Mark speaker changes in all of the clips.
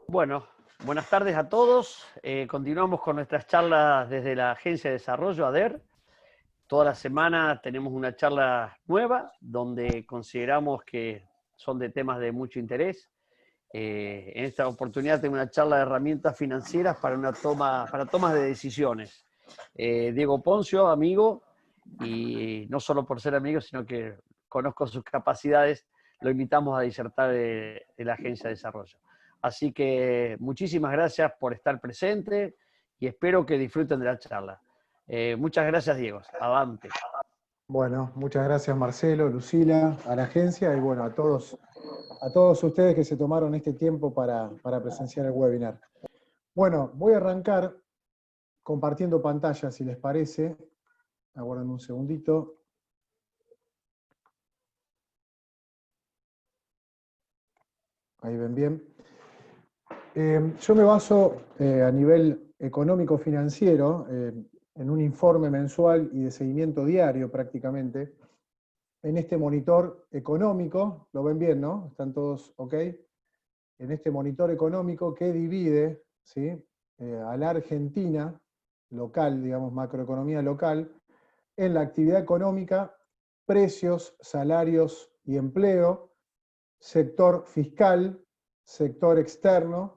Speaker 1: Bueno, buenas tardes a todos. Continuamos con nuestras charlas desde la Agencia de Desarrollo, ADER. Toda la semana tenemos una charla nueva donde consideramos que son de temas de mucho interés. En esta oportunidad tengo una charla de herramientas financieras para tomas de decisiones. Diego Poncio, amigo, y no solo por ser amigo, sino que conozco sus capacidades, lo invitamos a disertar de la Agencia de Desarrollo. Así que muchísimas gracias por estar presente y espero que disfruten de la charla. Muchas gracias, Diego. Avante.
Speaker 2: Bueno, muchas gracias Marcelo, Lucila, a la agencia y bueno, a todos ustedes que se tomaron este tiempo para presenciar el webinar. Bueno, voy a arrancar compartiendo pantalla, si les parece. Aguarden un segundito. Ahí ven bien. Yo me baso a nivel económico-financiero en un informe mensual y de seguimiento diario prácticamente, en este monitor económico, lo ven bien, ¿no? ¿Están todos ok? En este monitor económico que divide, ¿sí? A la Argentina local, digamos macroeconomía local, en la actividad económica, precios, salarios y empleo, sector fiscal, sector externo,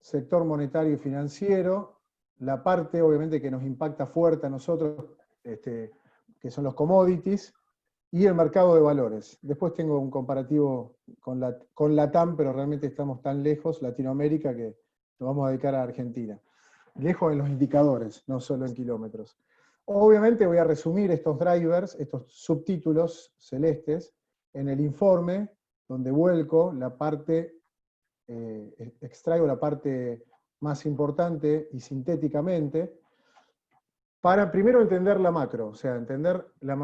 Speaker 2: sector monetario y financiero, la parte obviamente que nos impacta fuerte a nosotros, que son los commodities, y el mercado de valores. Después tengo un comparativo con Latam, pero realmente estamos tan lejos, Latinoamérica, que nos vamos a dedicar a Argentina. Lejos en los indicadores, no solo en kilómetros. Obviamente voy a resumir estos drivers, estos subtítulos celestes, en el informe, donde vuelco la parte, extraigo la parte más importante y sintéticamente, para primero entender la macro, o sea, entender la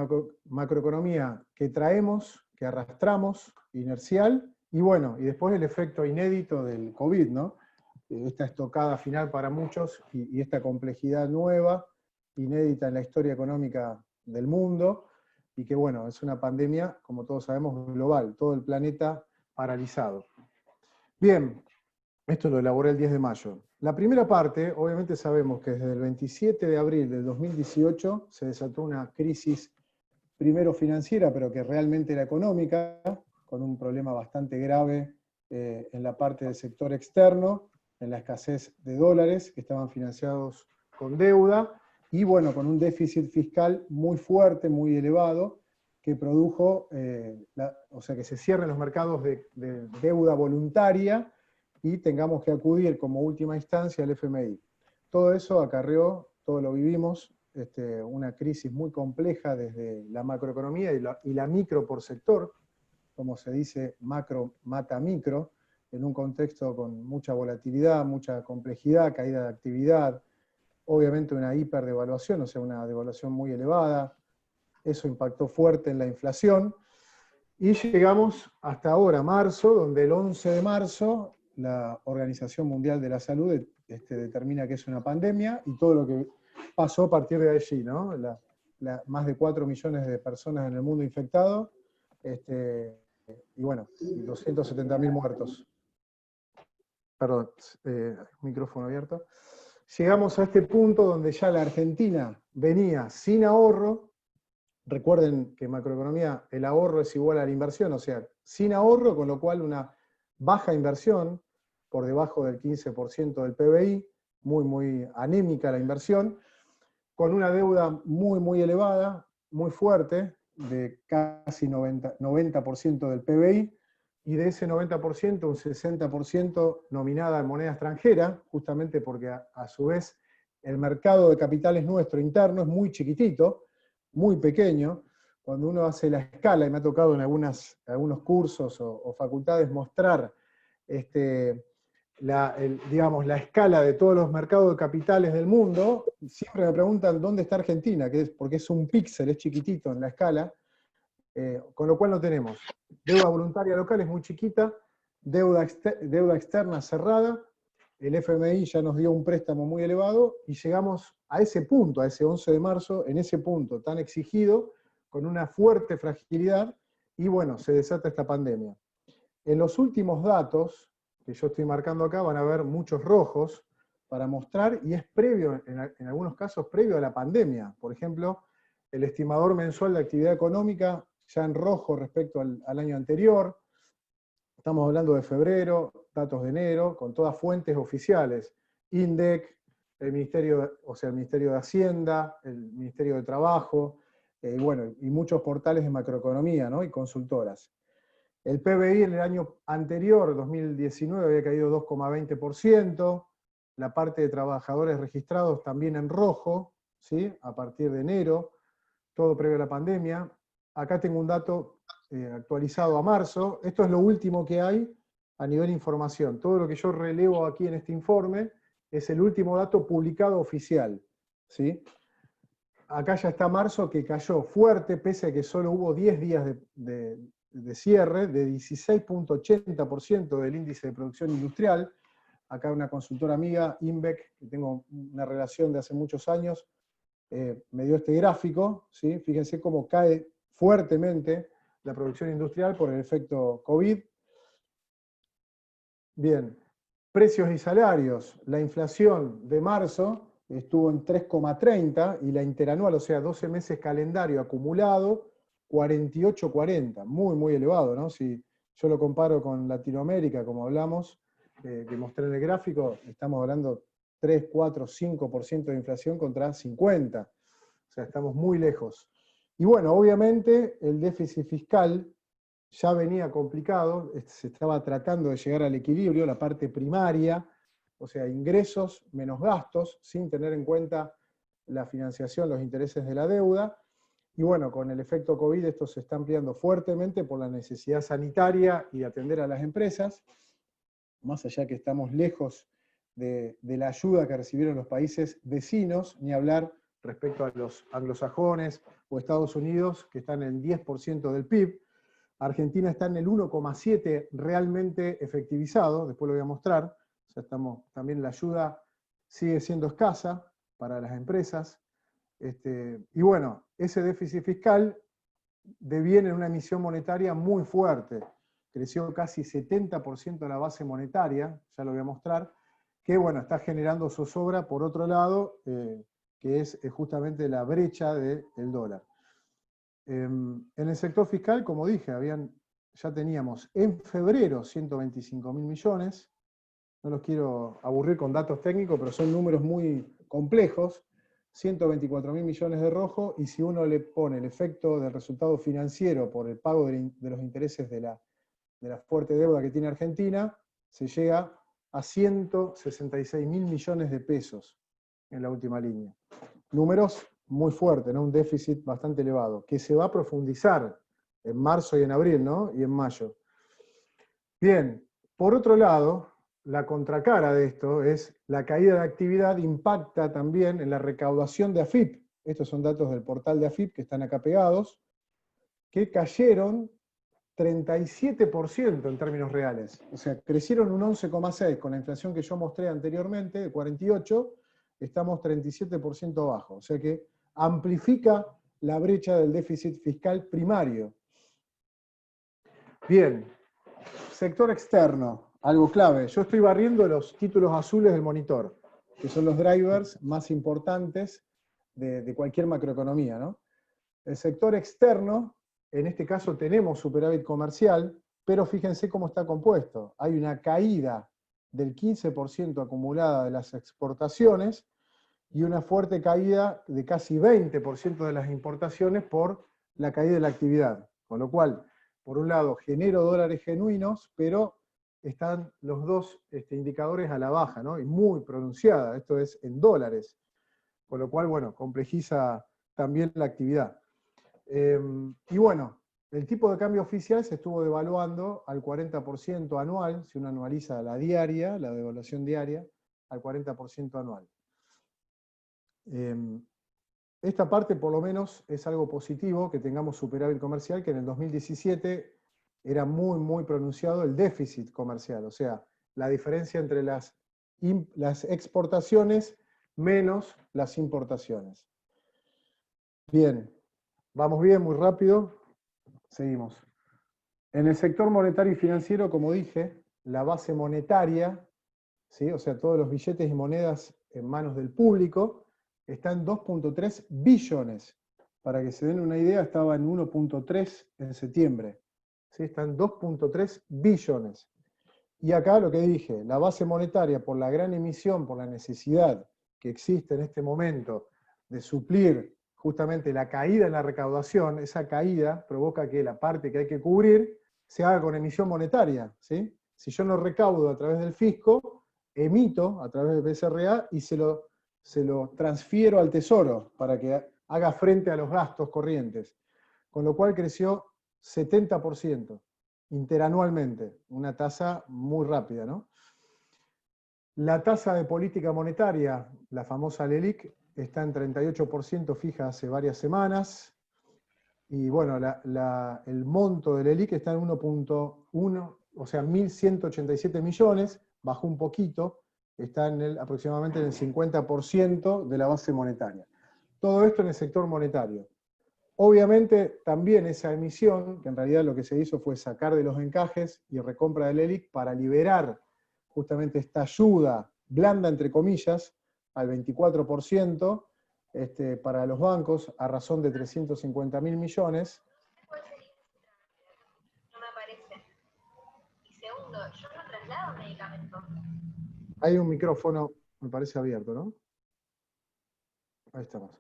Speaker 2: macroeconomía que traemos, que arrastramos, inercial, y bueno, y después el efecto inédito del COVID, ¿no? Esta estocada final para muchos y esta complejidad nueva, inédita en la historia económica del mundo, y que bueno, es una pandemia, como todos sabemos, global, todo el planeta paralizado. Bien, esto lo elaboré el 10 de mayo. La primera parte, obviamente sabemos que desde el 27 de abril del 2018 se desató una crisis primero financiera, pero que realmente era económica, con un problema bastante grave en la parte del sector externo, en la escasez de dólares que estaban financiados con deuda, y bueno, con un déficit fiscal muy fuerte, muy elevado, que produjo, o sea, que se cierren los mercados de deuda voluntaria, y tengamos que acudir como última instancia al FMI. Todo eso acarreó, todo lo vivimos, una crisis muy compleja desde la macroeconomía y la micro por sector, como se dice, macro mata micro, en un contexto con mucha volatilidad, mucha complejidad, caída de actividad, obviamente una hiperdevaluación, o sea, una devaluación muy elevada, eso impactó fuerte en la inflación, y llegamos hasta ahora, marzo, donde el 11 de marzo la Organización Mundial de la Salud determina que es una pandemia y todo lo que pasó a partir de allí, ¿no? Más de 4 millones de personas en el mundo infectados, y bueno, 270.000 muertos. Perdón, micrófono abierto. Llegamos a este punto donde ya la Argentina venía sin ahorro. Recuerden que en macroeconomía el ahorro es igual a la inversión, o sea, sin ahorro, con lo cual una baja inversión, por debajo del 15% del PBI, muy anémica la inversión, con una deuda muy elevada, muy fuerte, de casi 90% del PBI, y de ese 90%, un 60% nominada en moneda extranjera, justamente porque a su vez el mercado de capitales nuestro interno es muy chiquitito, muy pequeño. Cuando uno hace la escala, y me ha tocado en algunos cursos o facultades mostrar digamos, la escala de todos los mercados de capitales del mundo, siempre me preguntan dónde está Argentina, porque es un píxel, es chiquitito en la escala, con lo cual no tenemos. Deuda voluntaria local es muy chiquita, deuda externa cerrada, el FMI ya nos dio un préstamo muy elevado, y llegamos a ese punto, a ese 11 de marzo, en ese punto tan exigido, con una fuerte fragilidad, y bueno, se desata esta pandemia. En los últimos datos, que yo estoy marcando acá, van a ver muchos rojos para mostrar, y es previo, en algunos casos, previo a la pandemia. Por ejemplo, el estimador mensual de actividad económica ya en rojo respecto al año anterior. Estamos hablando de febrero, datos de enero, con todas fuentes oficiales. INDEC, el Ministerio, o sea, el Ministerio de Hacienda, el Ministerio de Trabajo, bueno, y muchos portales de macroeconomía, ¿no? Y consultoras. El PBI en el año anterior, 2019, había caído 2,20%, la parte de trabajadores registrados también en rojo, ¿sí? A partir de enero, todo previo a la pandemia. Acá tengo un dato actualizado a marzo. Esto es lo último que hay a nivel información. Todo lo que yo relevo aquí en este informe es el último dato publicado oficial, ¿sí? Acá ya está marzo, que cayó fuerte, pese a que solo hubo 10 días de cierre, de 16,80% del índice de producción industrial. Acá una consultora amiga, INVEC, que tengo una relación de hace muchos años, me dio este gráfico, ¿sí? Fíjense cómo cae fuertemente la producción industrial por el efecto COVID. Bien, precios y salarios. La inflación de marzo estuvo en 3,30 y la interanual, o sea, 12 meses calendario acumulado, 48,40. Muy, muy elevado, ¿no? Si yo lo comparo con Latinoamérica, como hablamos, que mostré en el gráfico, estamos hablando 3, 4, 5% de inflación contra 50. O sea, estamos muy lejos. Y bueno, obviamente el déficit fiscal ya venía complicado, se estaba tratando de llegar al equilibrio, la parte primaria, o sea, ingresos menos gastos, sin tener en cuenta la financiación, los intereses de la deuda. Y bueno, con el efecto COVID esto se está ampliando fuertemente por la necesidad sanitaria y de atender a las empresas, más allá que estamos lejos de la ayuda que recibieron los países vecinos, ni hablar respecto a los anglosajones o Estados Unidos, que están en el 10% del PIB. Argentina está en el 1,7 realmente efectivizado, después lo voy a mostrar. O sea, también la ayuda sigue siendo escasa para las empresas. Y bueno, ese déficit fiscal deviene en una emisión monetaria muy fuerte. Creció casi 70% la base monetaria, ya lo voy a mostrar, que bueno, está generando zozobra por otro lado, que es justamente la brecha del dólar. En el sector fiscal, como dije, ya teníamos en febrero 125.000 millones, no los quiero aburrir con datos técnicos, pero son números muy complejos, 124.000 millones de rojo, y si uno le pone el efecto del resultado financiero por el pago de los intereses de la fuerte deuda que tiene Argentina, se llega a 166.000 millones de pesos en la última línea. Números muy fuertes, ¿no? Un déficit bastante elevado, que se va a profundizar en marzo y en abril, ¿no? Y en mayo. Bien, por otro lado, la contracara de esto es la caída de actividad impacta también en la recaudación de AFIP. Estos son datos del portal de AFIP que están acá pegados, que cayeron 37% en términos reales. O sea, crecieron un 11,6% con la inflación que yo mostré anteriormente, de 48%, estamos 37% abajo. O sea que amplifica la brecha del déficit fiscal primario. Bien, sector externo, algo clave. Yo estoy barriendo los títulos azules del monitor, que son los drivers más importantes de cualquier macroeconomía, ¿no? El sector externo, en este caso tenemos superávit comercial, pero fíjense cómo está compuesto. Hay una caída del 15% acumulada de las exportaciones y una fuerte caída de casi 20% de las importaciones por la caída de la actividad. Con lo cual, por un lado, genero dólares genuinos, pero están los dos indicadores a la baja, ¿no? Y muy pronunciada, esto es en dólares. Con lo cual, bueno, complejiza también la actividad. Y bueno, el tipo de cambio oficial se estuvo devaluando al 40% anual, si uno anualiza la diaria, la devaluación diaria, al 40% anual. Esta parte por lo menos es algo positivo, que tengamos superávit comercial, que en el 2017 era muy, muy pronunciado el déficit comercial, o sea, la diferencia entre las exportaciones menos las importaciones. Bien, vamos bien, muy rápido, seguimos. En el sector monetario y financiero, como dije, la base monetaria, ¿sí? O sea, todos los billetes y monedas en manos del público, está en 2.3 billones. Para que se den una idea, estaba en 1.3 en septiembre. ¿Sí? Está en 2.3 billones. Y acá lo que dije, la base monetaria, por la gran emisión, por la necesidad que existe en este momento de suplir justamente la caída en la recaudación, esa caída provoca que la parte que hay que cubrir se haga con emisión monetaria, ¿sí? Si yo no recaudo a través del fisco, emito a través del BCRA y se lo transfiero al Tesoro para que haga frente a los gastos corrientes. Con lo cual creció 70% interanualmente, una tasa muy rápida, ¿no? La tasa de política monetaria, la famosa LELIC, está en 38% fija hace varias semanas, y bueno, el monto del LELIC está en 1.1, o sea, 1.187 millones, bajó un poquito, está aproximadamente en el 50% de la base monetaria. Todo esto en el sector monetario. Obviamente también esa emisión, que en realidad lo que se hizo fue sacar de los encajes y recompra del LELIC para liberar justamente esta ayuda blanda, entre comillas, al 24%, para los bancos a razón de 350.000 millones.
Speaker 3: No me aparece. Y segundo, yo no traslado medicamentos.
Speaker 2: Hay un micrófono, me parece abierto, ¿no? Ahí estamos.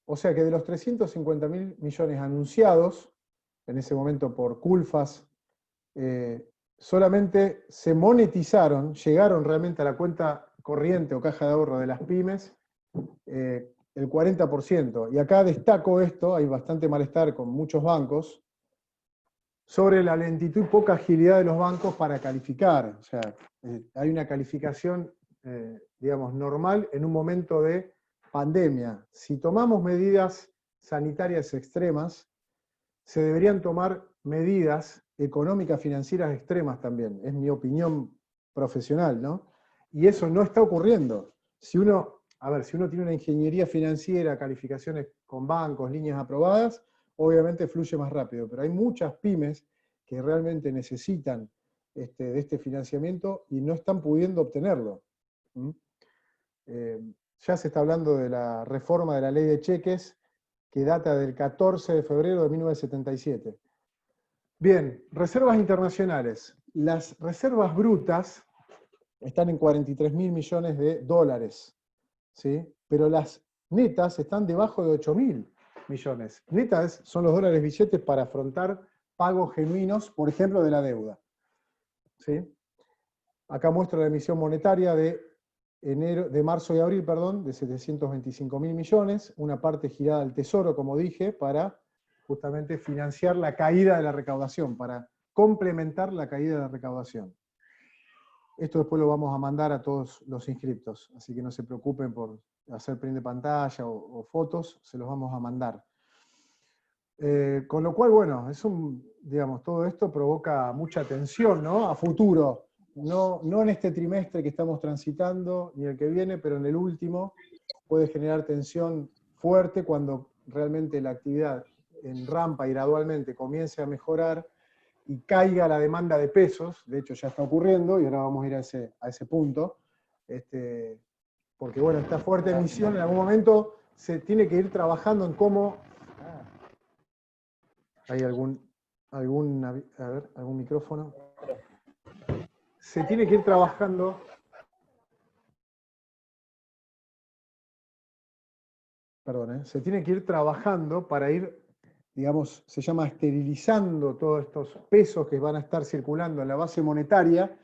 Speaker 2: O sea que de los 350.000 millones anunciados, en ese momento por Culfas, solamente se monetizaron, llegaron realmente a la cuenta corriente o caja de ahorro de las pymes, el 40%. Y acá destaco esto, hay bastante malestar con muchos bancos, sobre la lentitud y poca agilidad de los bancos para calificar. O sea, hay una calificación, digamos, normal en un momento de pandemia. Si tomamos medidas sanitarias extremas, se deberían tomar medidas económicas financieras extremas también. Es mi opinión profesional, ¿no? Y eso no está ocurriendo. Si uno tiene una ingeniería financiera, calificaciones con bancos, líneas aprobadas, obviamente fluye más rápido. Pero hay muchas pymes que realmente necesitan de este financiamiento y no están pudiendo obtenerlo. Ya se está hablando de la reforma de la ley de cheques, que data del 14 de febrero de 1977. Bien, reservas internacionales. Las reservas brutas están en 43.000 millones de dólares, ¿sí? Pero las netas están debajo de 8.000 millones. Netas son los dólares billetes para afrontar pagos genuinos, por ejemplo, de la deuda, ¿sí? Acá muestro la emisión monetaria de marzo y abril, perdón, de 725.000 millones, una parte girada al Tesoro, como dije, para justamente financiar la caída de la recaudación, para complementar la caída de la recaudación. Esto después lo vamos a mandar a todos los inscriptos, así que no se preocupen por hacer print de pantalla o fotos, se los vamos a mandar. Con lo cual, bueno, digamos, todo esto provoca mucha tensión, ¿no? A futuro. No en este trimestre que estamos transitando, ni el que viene, pero en el último puede generar tensión fuerte cuando realmente la actividad en rampa y gradualmente comience a mejorar y caiga la demanda de pesos. De hecho ya está ocurriendo y ahora vamos a ir a ese punto, porque bueno, esta fuerte emisión en algún momento se tiene que ir trabajando en cómo... ¿Hay algún micrófono? Se tiene que ir trabajando. Perdón, se tiene que ir trabajando para ir, digamos, se llama esterilizando todos estos pesos que van a estar circulando en la base monetaria,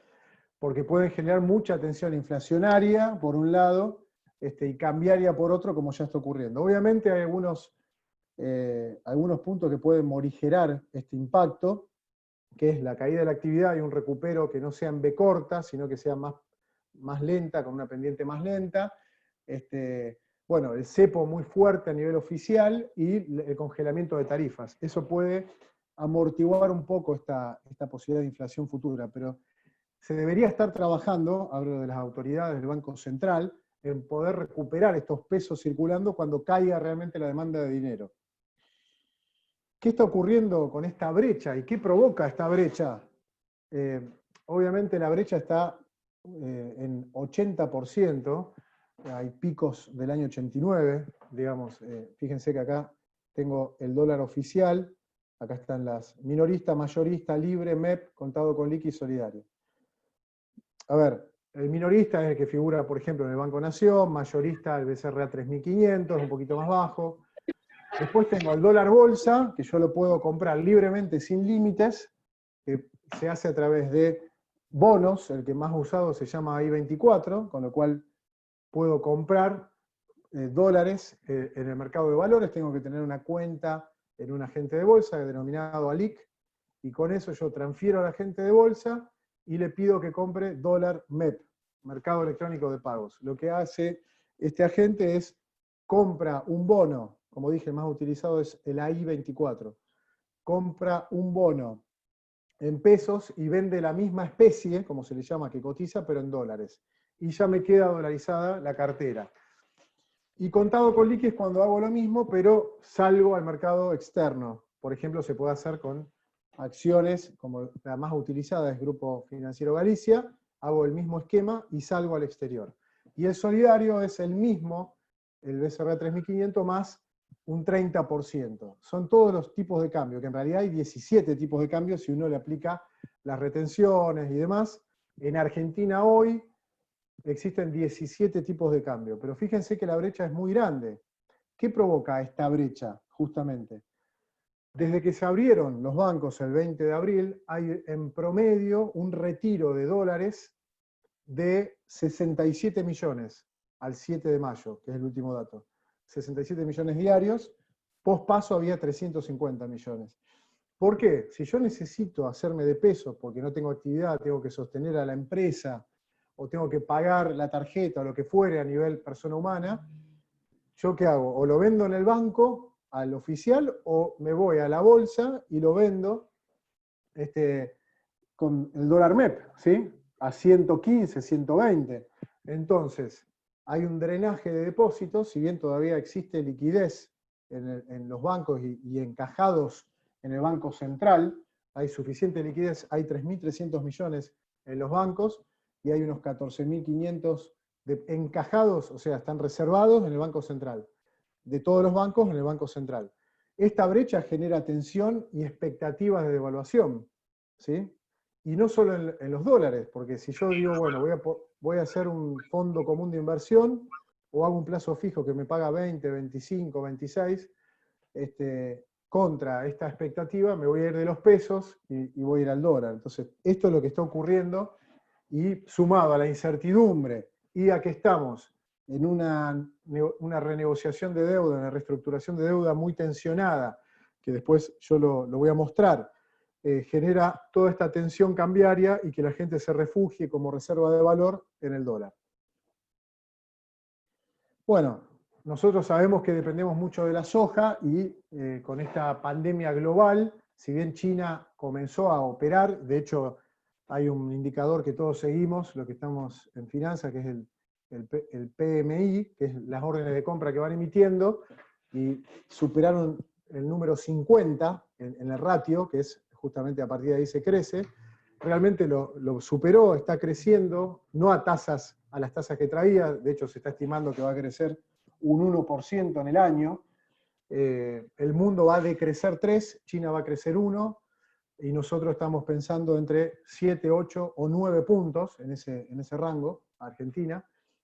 Speaker 2: porque pueden generar mucha tensión inflacionaria, por un lado, y cambiaria por otro, como ya está ocurriendo. Obviamente hay algunos puntos que pueden morigerar este impacto, que es la caída de la actividad y un recupero que no sea en V corta, sino que sea más lenta, con una pendiente más lenta. Bueno, el cepo muy fuerte a nivel oficial y el congelamiento de tarifas. Eso puede amortiguar un poco esta posibilidad de inflación futura, pero se debería estar trabajando, hablo de las autoridades del Banco Central, en poder recuperar estos pesos circulando cuando caiga realmente la demanda de dinero. ¿Qué está ocurriendo con esta brecha y qué provoca esta brecha? obviamente la brecha está en 80%, hay picos del año 89, digamos, fíjense que acá tengo el dólar oficial, acá están las minorista, mayorista, libre, MEP, contado con liqui y solidario. A ver, el minorista es el que figura, por ejemplo, en el Banco Nación, mayorista el BCRA 3500, un poquito más bajo. Después tengo el dólar bolsa, que yo lo puedo comprar libremente sin límites, que se hace a través de bonos, el que más usado se llama I-24, con lo cual puedo comprar dólares en el mercado de valores, tengo que tener una cuenta en un agente de bolsa denominado ALIC, y con eso yo transfiero al agente de bolsa y le pido que compre dólar MEP, Mercado Electrónico de Pagos. Lo que hace este agente es compra un bono, como dije, el más utilizado es el AI-24, compra un bono en pesos y vende la misma especie, como se le llama, que cotiza, pero en dólares. Y ya me queda dolarizada la cartera. Y contado con liqui es cuando hago lo mismo, pero salgo al mercado externo. Por ejemplo, se puede hacer con acciones, como la más utilizada es Grupo Financiero Galicia, hago el mismo esquema y salgo al exterior. Y el solidario es el mismo, el BCRA 3500 más un 30%. Son todos los tipos de cambio, que en realidad hay 17 tipos de cambio si uno le aplica las retenciones y demás. En Argentina hoy existen 17 tipos de cambio, pero fíjense que la brecha es muy grande. ¿Qué provoca esta brecha, justamente? Desde que se abrieron los bancos el 20 de abril, hay en promedio un retiro de dólares de 67 millones al 7 de mayo, que es el último dato. 67 millones diarios, pospaso había 350 millones. ¿Por qué? Si yo necesito hacerme de peso porque no tengo actividad, tengo que sostener a la empresa, o tengo que pagar la tarjeta o lo que fuere a nivel persona humana, ¿yo qué hago? O lo vendo en el banco al oficial, o me voy a la bolsa y lo vendo con el dólar MEP, ¿sí? A 115, 120. Entonces, hay un drenaje de depósitos, si bien todavía existe liquidez en los bancos y encajados en el Banco Central, hay suficiente liquidez, hay 3.300 millones en los bancos y hay unos 14.500 encajados, o sea, están reservados en el Banco Central, de todos los bancos en el Banco Central. Esta brecha genera tensión y expectativas de devaluación, ¿sí? Y no solo en los dólares, porque si yo digo, bueno, voy a hacer un fondo común de inversión, o hago un plazo fijo que me paga 20, 25, 26, contra esta expectativa me voy a ir de los pesos y voy a ir al dólar. Entonces, esto es lo que está ocurriendo, y sumado a la incertidumbre y a que estamos en una renegociación de deuda, una reestructuración de deuda muy tensionada, que después yo lo voy a mostrar, genera toda esta tensión cambiaria y que la gente se refugie como reserva de valor en el dólar. Bueno, nosotros sabemos que dependemos mucho de la soja y con esta pandemia global, si bien China comenzó a operar, de hecho hay un indicador que todos seguimos, lo que estamos en finanzas, que es el PMI, que es las órdenes de compra que van emitiendo, y superaron el número 50 en el ratio, que es justamente a partir de ahí se crece, realmente lo superó, está creciendo, no a las tasas que traía, de hecho se está estimando que va a crecer un 1% en el año, el mundo va a decrecer 3, China va a crecer 1, y nosotros estamos pensando entre 7, 8 o 9 puntos en ese rango, Argentina.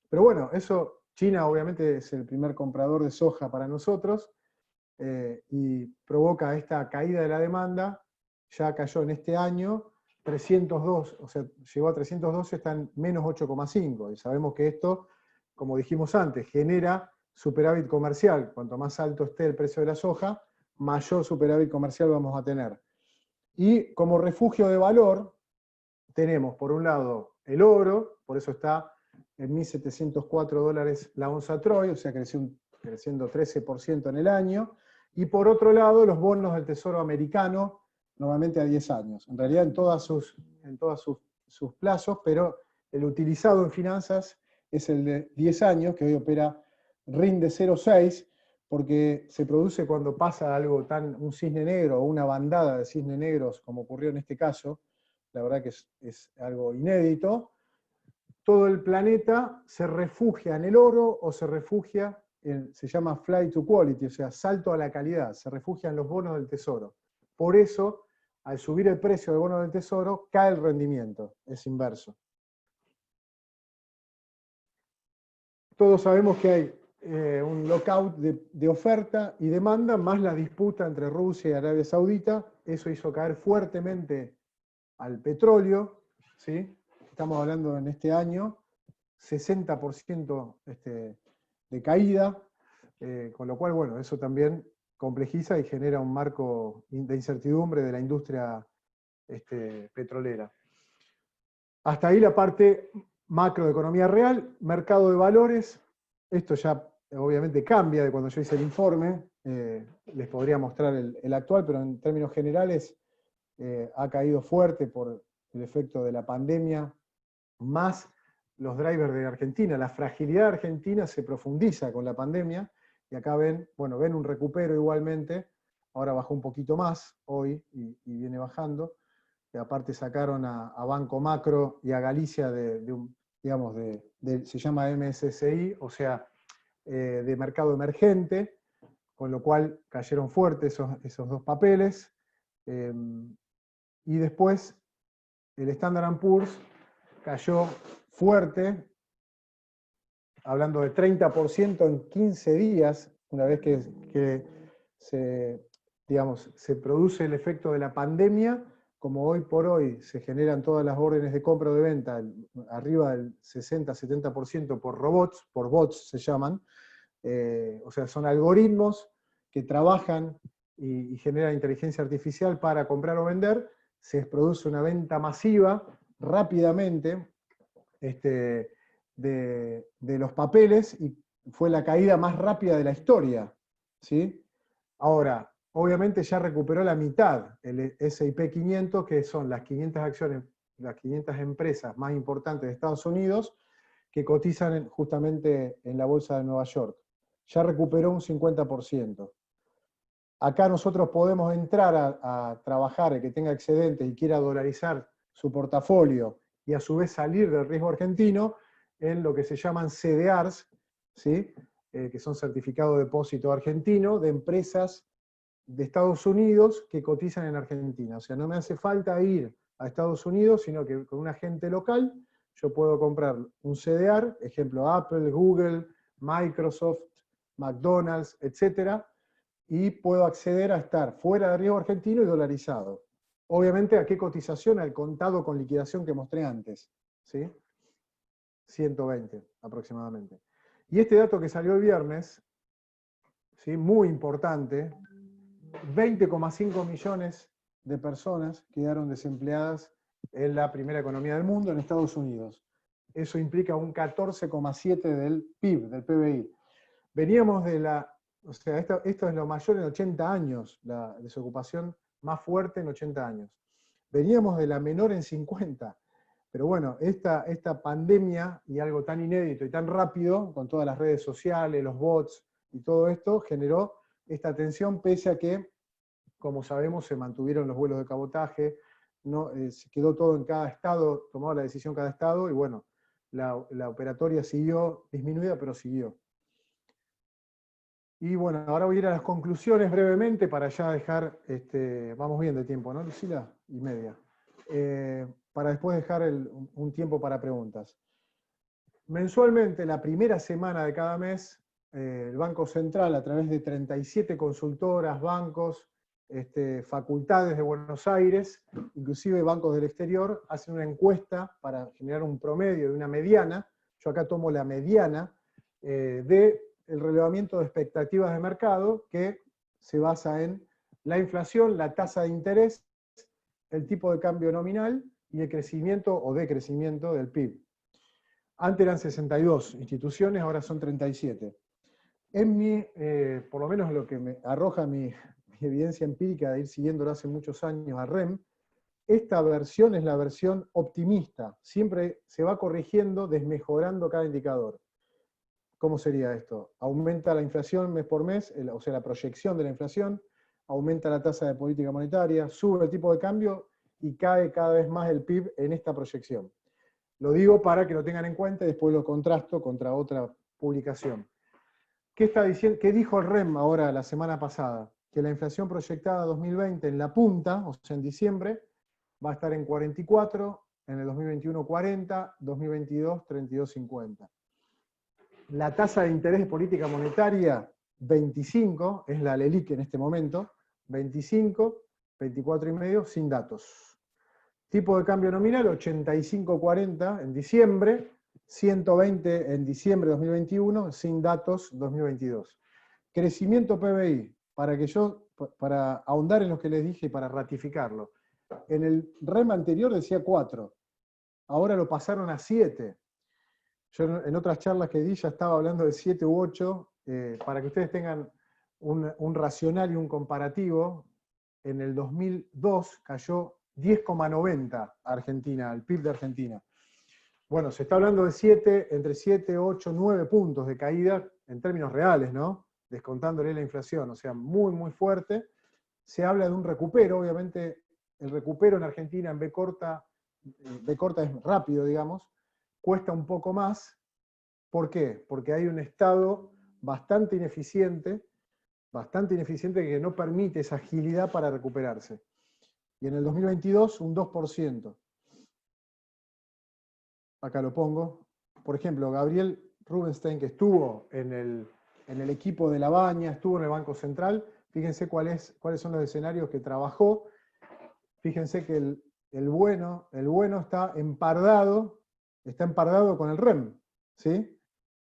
Speaker 2: Pero bueno, eso, China obviamente es el primer comprador de soja para nosotros, y provoca esta caída de la demanda, ya cayó en este año 302, o sea, llegó a 312, está en menos 8,5, y sabemos que esto, como dijimos antes, genera superávit comercial. Cuanto más alto esté el precio de la soja, mayor superávit comercial vamos a tener. Y como refugio de valor, tenemos por un lado el oro, por eso está en 1.704 dólares la onza Troy, o sea, creciendo 13% en el año, y por otro lado los bonos del Tesoro americano, normalmente a 10 años, en realidad en todos sus plazos, pero el utilizado en finanzas es el de 10 años, que hoy opera rinde 0,6, porque se produce cuando pasa algo un cisne negro o una bandada de cisnes negros, como ocurrió en este caso, la verdad que es algo inédito, todo el planeta se refugia en el oro o se refugia se llama flight to quality, o sea, salto a la calidad, se refugia en los bonos del tesoro. Por eso, al subir el precio del bono del tesoro, cae el rendimiento, es inverso. Todos sabemos que hay un lockout de oferta y demanda, más la disputa entre Rusia y Arabia Saudita. Eso hizo caer fuertemente al petróleo, ¿sí? Estamos hablando en este año, 60% de caída, con lo cual, bueno, eso también complejiza y genera un marco de incertidumbre de la industria petrolera. Hasta ahí la parte macroeconomía real, mercado de valores. Esto ya obviamente cambia de cuando yo hice el informe. Les podría mostrar el actual, pero en términos generales ha caído fuerte por el efecto de la pandemia, más los drivers de Argentina. La fragilidad de Argentina se profundiza con la pandemia, y acá ven un recupero igualmente. Ahora bajó un poquito más hoy y viene bajando. Y aparte sacaron a Banco Macro y a Galicia se llama MSCI, o sea, de mercado emergente, con lo cual cayeron fuertes esos dos papeles. Y después el Standard & Poor's cayó fuerte, hablando de 30% en 15 días, una vez que se produce el efecto de la pandemia. Como hoy por hoy se generan todas las órdenes de compra o de venta arriba del 60-70% por robots, por bots se llaman, o sea, son algoritmos que trabajan y generan inteligencia artificial para comprar o vender, se produce una venta masiva rápidamente de los papeles, y fue la caída más rápida de la historia, ¿sí? Ahora, obviamente ya recuperó la mitad el S&P 500, que son las 500 acciones, las 500 empresas más importantes de Estados Unidos, que cotizan justamente en la bolsa de Nueva York. Ya recuperó un 50%. Acá nosotros podemos entrar a trabajar, el que tenga excedentes y quiera dolarizar su portafolio, y a su vez salir del riesgo argentino, en lo que se llaman CDRs, ¿sí? Que son certificados de depósito argentino, de empresas de Estados Unidos que cotizan en Argentina. O sea, no me hace falta ir a Estados Unidos, sino que con un agente local yo puedo comprar un CDR, ejemplo Apple, Google, Microsoft, McDonald's, etc., y puedo acceder a estar fuera de riesgo argentino y dolarizado. Obviamente, ¿a qué cotización? Al contado con liquidación que mostré antes, ¿sí? 120 aproximadamente. Y este dato que salió el viernes, ¿sí? Muy importante, 20,5 millones de personas quedaron desempleadas en la primera economía del mundo, en Estados Unidos. Eso implica un 14,7 del PIB, del PBI. Veníamos de o sea, esto es lo mayor en 80 años, la desocupación más fuerte en 80 años. Veníamos de la menor en 50. Pero bueno, esta pandemia, y algo tan inédito y tan rápido, con todas las redes sociales, los bots y todo esto, generó esta tensión, pese a que, como sabemos, se mantuvieron los vuelos de cabotaje, se quedó todo en cada estado, tomaba la decisión cada estado, y bueno, la operatoria siguió disminuida, pero siguió. Y bueno, ahora voy a ir a las conclusiones brevemente para ya dejar, vamos bien de tiempo, ¿no, Lucila? Y media. Para después dejar un tiempo para preguntas. Mensualmente, la primera semana de cada mes, el Banco Central, a través de 37 consultoras, bancos, facultades de Buenos Aires, inclusive bancos del exterior, hacen una encuesta para generar un promedio de una mediana. Yo acá tomo la mediana de el relevamiento de expectativas de mercado, que se basa en la inflación, la tasa de interés, el tipo de cambio nominal y el crecimiento o decrecimiento del PIB. Antes eran 62 instituciones, ahora son 37. Por lo menos lo que me arroja mi evidencia empírica de ir siguiéndolo hace muchos años a REM, esta versión es la versión optimista. Siempre se va corrigiendo, desmejorando cada indicador. ¿Cómo sería esto? Aumenta la inflación mes por mes, o sea, la proyección de la inflación, aumenta la tasa de política monetaria, sube el tipo de cambio y cae cada vez más el PIB en esta proyección. Lo digo para que lo tengan en cuenta y después lo contrasto contra otra publicación. ¿Qué está diciendo? ¿Qué dijo el REM ahora la semana pasada? Que la inflación proyectada 2020 en la punta, o sea en diciembre, va a estar en 44, en el 2021 40, 2022 32,50. La tasa de interés de política monetaria 25, es la LELIQ en este momento, 25, 24,5 sin datos. Tipo de cambio nominal 85,40 en diciembre, 120 en diciembre de 2021, sin datos 2022. Crecimiento PBI, para ahondar en lo que les dije y para ratificarlo. En el REM anterior decía 4, ahora lo pasaron a 7. Yo en otras charlas que di ya estaba hablando de 7 u 8, para que ustedes tengan un racional y un comparativo. En el 2002 cayó 10,90 Argentina, el PIB de Argentina. Bueno, se está hablando de entre 7, 8, 9 puntos de caída en términos reales, ¿no? Descontándole la inflación, o sea, muy, muy fuerte. Se habla de un recupero, obviamente el recupero en Argentina en B corta es rápido, digamos, cuesta un poco más. ¿Por qué? Porque hay un Estado bastante ineficiente que no permite esa agilidad para recuperarse. Y en el 2022 un 2%. Acá lo pongo. Por ejemplo, Gabriel Rubenstein, que estuvo en el equipo de La Baña, estuvo en el Banco Central, fíjense cuáles son los escenarios que trabajó. Fíjense que el bueno está empardado con el REM, ¿sí?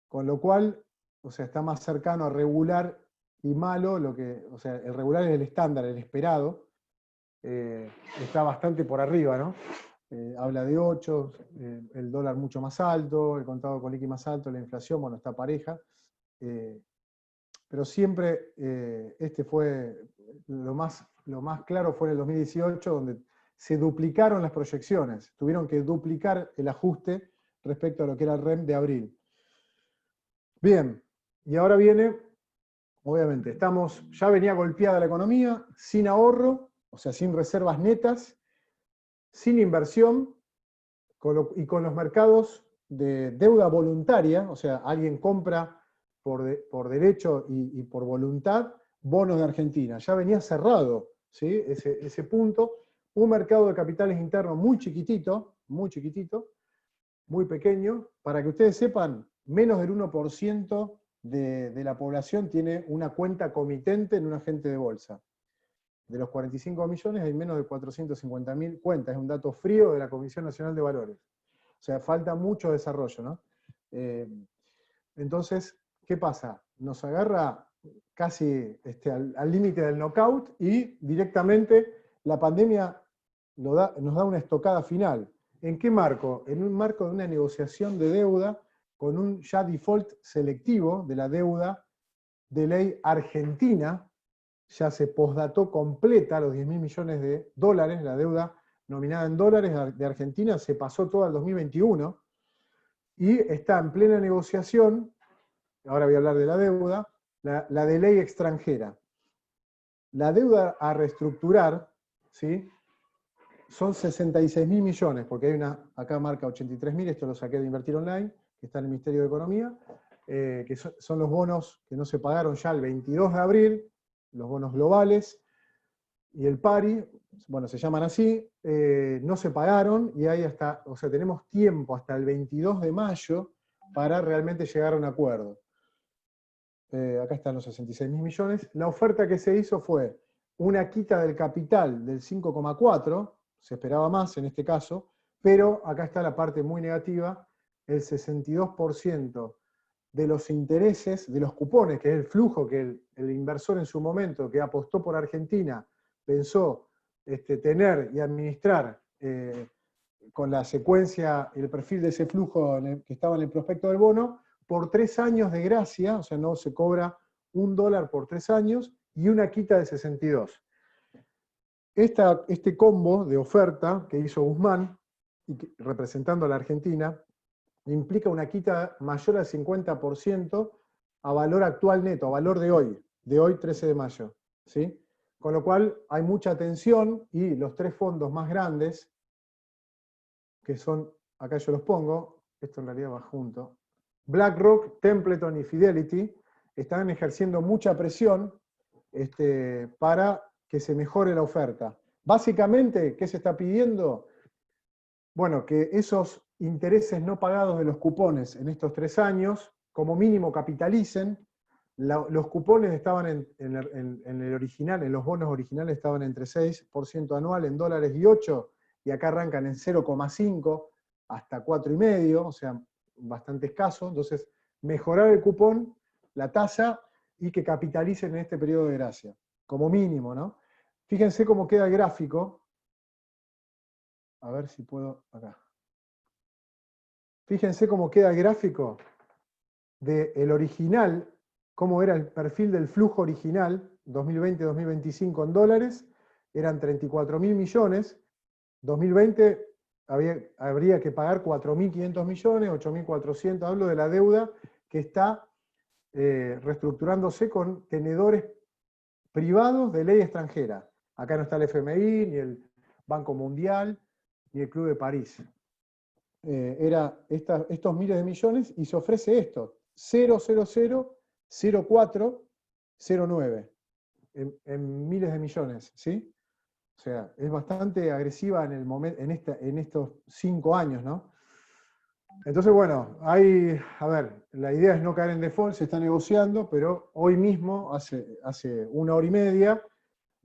Speaker 2: Con lo cual, o sea, está más cercano a regular y malo, o sea, el regular es el estándar, el esperado, está bastante por arriba, ¿no? Habla de 8, el dólar mucho más alto, el contado con liqui más alto, la inflación, bueno, está pareja. Pero siempre este fue, lo más claro fue en el 2018, donde se duplicaron las proyecciones, tuvieron que duplicar el ajuste respecto a lo que era el REM de abril. Bien, y ahora viene, obviamente, ya venía golpeada la economía, sin ahorro, o sea, sin reservas netas, sin inversión, y con los mercados de deuda voluntaria, o sea, alguien compra por derecho y por voluntad bonos de Argentina. Ya venía cerrado, ¿sí? ese punto. Un mercado de capitales internos muy chiquitito, muy pequeño. Para que ustedes sepan, menos del 1% de la población tiene una cuenta comitente en un agente de bolsa. De los 45 millones hay menos de 450.000 cuentas, es un dato frío de la Comisión Nacional de Valores. O sea, falta mucho desarrollo, ¿no? Entonces, ¿qué pasa? Nos agarra casi al límite del knockout y directamente la pandemia nos da una estocada final. ¿En qué marco? En un marco de una negociación de deuda con un ya default selectivo de la deuda de ley argentina. Ya se posdató completa los 10.000 millones de dólares, la deuda nominada en dólares de Argentina se pasó toda al 2021 y está en plena negociación, ahora voy a hablar de la deuda, la de ley extranjera. La deuda a reestructurar, ¿sí? Son 66.000 millones, porque hay acá marca 83.000, esto lo saqué de Invertir Online, que está en el Ministerio de Economía, que son los bonos que no se pagaron ya el 22 de abril, los bonos globales, y el pari, bueno, se llaman así, no se pagaron, y hay o sea, tenemos tiempo hasta el 22 de mayo para realmente llegar a un acuerdo. Acá están los 66.000 millones. La oferta que se hizo fue una quita del capital del 5,4, se esperaba más en este caso, pero acá está la parte muy negativa, el 62% de los intereses, de los cupones, que es el flujo que el inversor en su momento, que apostó por Argentina, pensó tener y administrar con la secuencia, el perfil de ese flujo que estaba en el prospecto del bono, por 3 años de gracia, o sea, no se cobra $1 por 3 años, y una quita de 62. Este combo de oferta que hizo Guzmán, representando a la Argentina, implica una quita mayor al 50% a valor actual neto, a valor de hoy 13 de mayo. ¿Sí? Con lo cual hay mucha atención y los tres fondos más grandes, que son, acá yo los pongo, esto en realidad va junto, BlackRock, Templeton y Fidelity, están ejerciendo mucha presión para que se mejore la oferta. Básicamente, ¿qué se está pidiendo? Bueno, que esos intereses no pagados de los cupones en estos 3 años, como mínimo capitalicen. Los cupones estaban en el original, en los bonos originales estaban entre 6% anual en dólares y 8%, y acá arrancan en 0,5 hasta 4,5, o sea, bastante escaso. Entonces, mejorar el cupón, la tasa, y que capitalicen en este periodo de gracia, como mínimo, ¿no? Fíjense cómo queda el gráfico. A ver si puedo, acá. Fíjense cómo queda el gráfico del original, cómo era el perfil del flujo original, 2020-2025 en dólares, eran 34.000 millones, 2020 habría que pagar 4.500 millones, 8.400, hablo de la deuda que está reestructurándose con tenedores privados de ley extranjera. Acá no está el FMI, ni el Banco Mundial, ni el Club de París. Era estos miles de millones y se ofrece esto, 0,000409 en miles de millones, ¿sí? O sea, es bastante agresiva en estos 5 años, ¿no? Entonces, bueno, a ver, la idea es no caer en default, se está negociando, pero hoy mismo, hace 1 hora y media,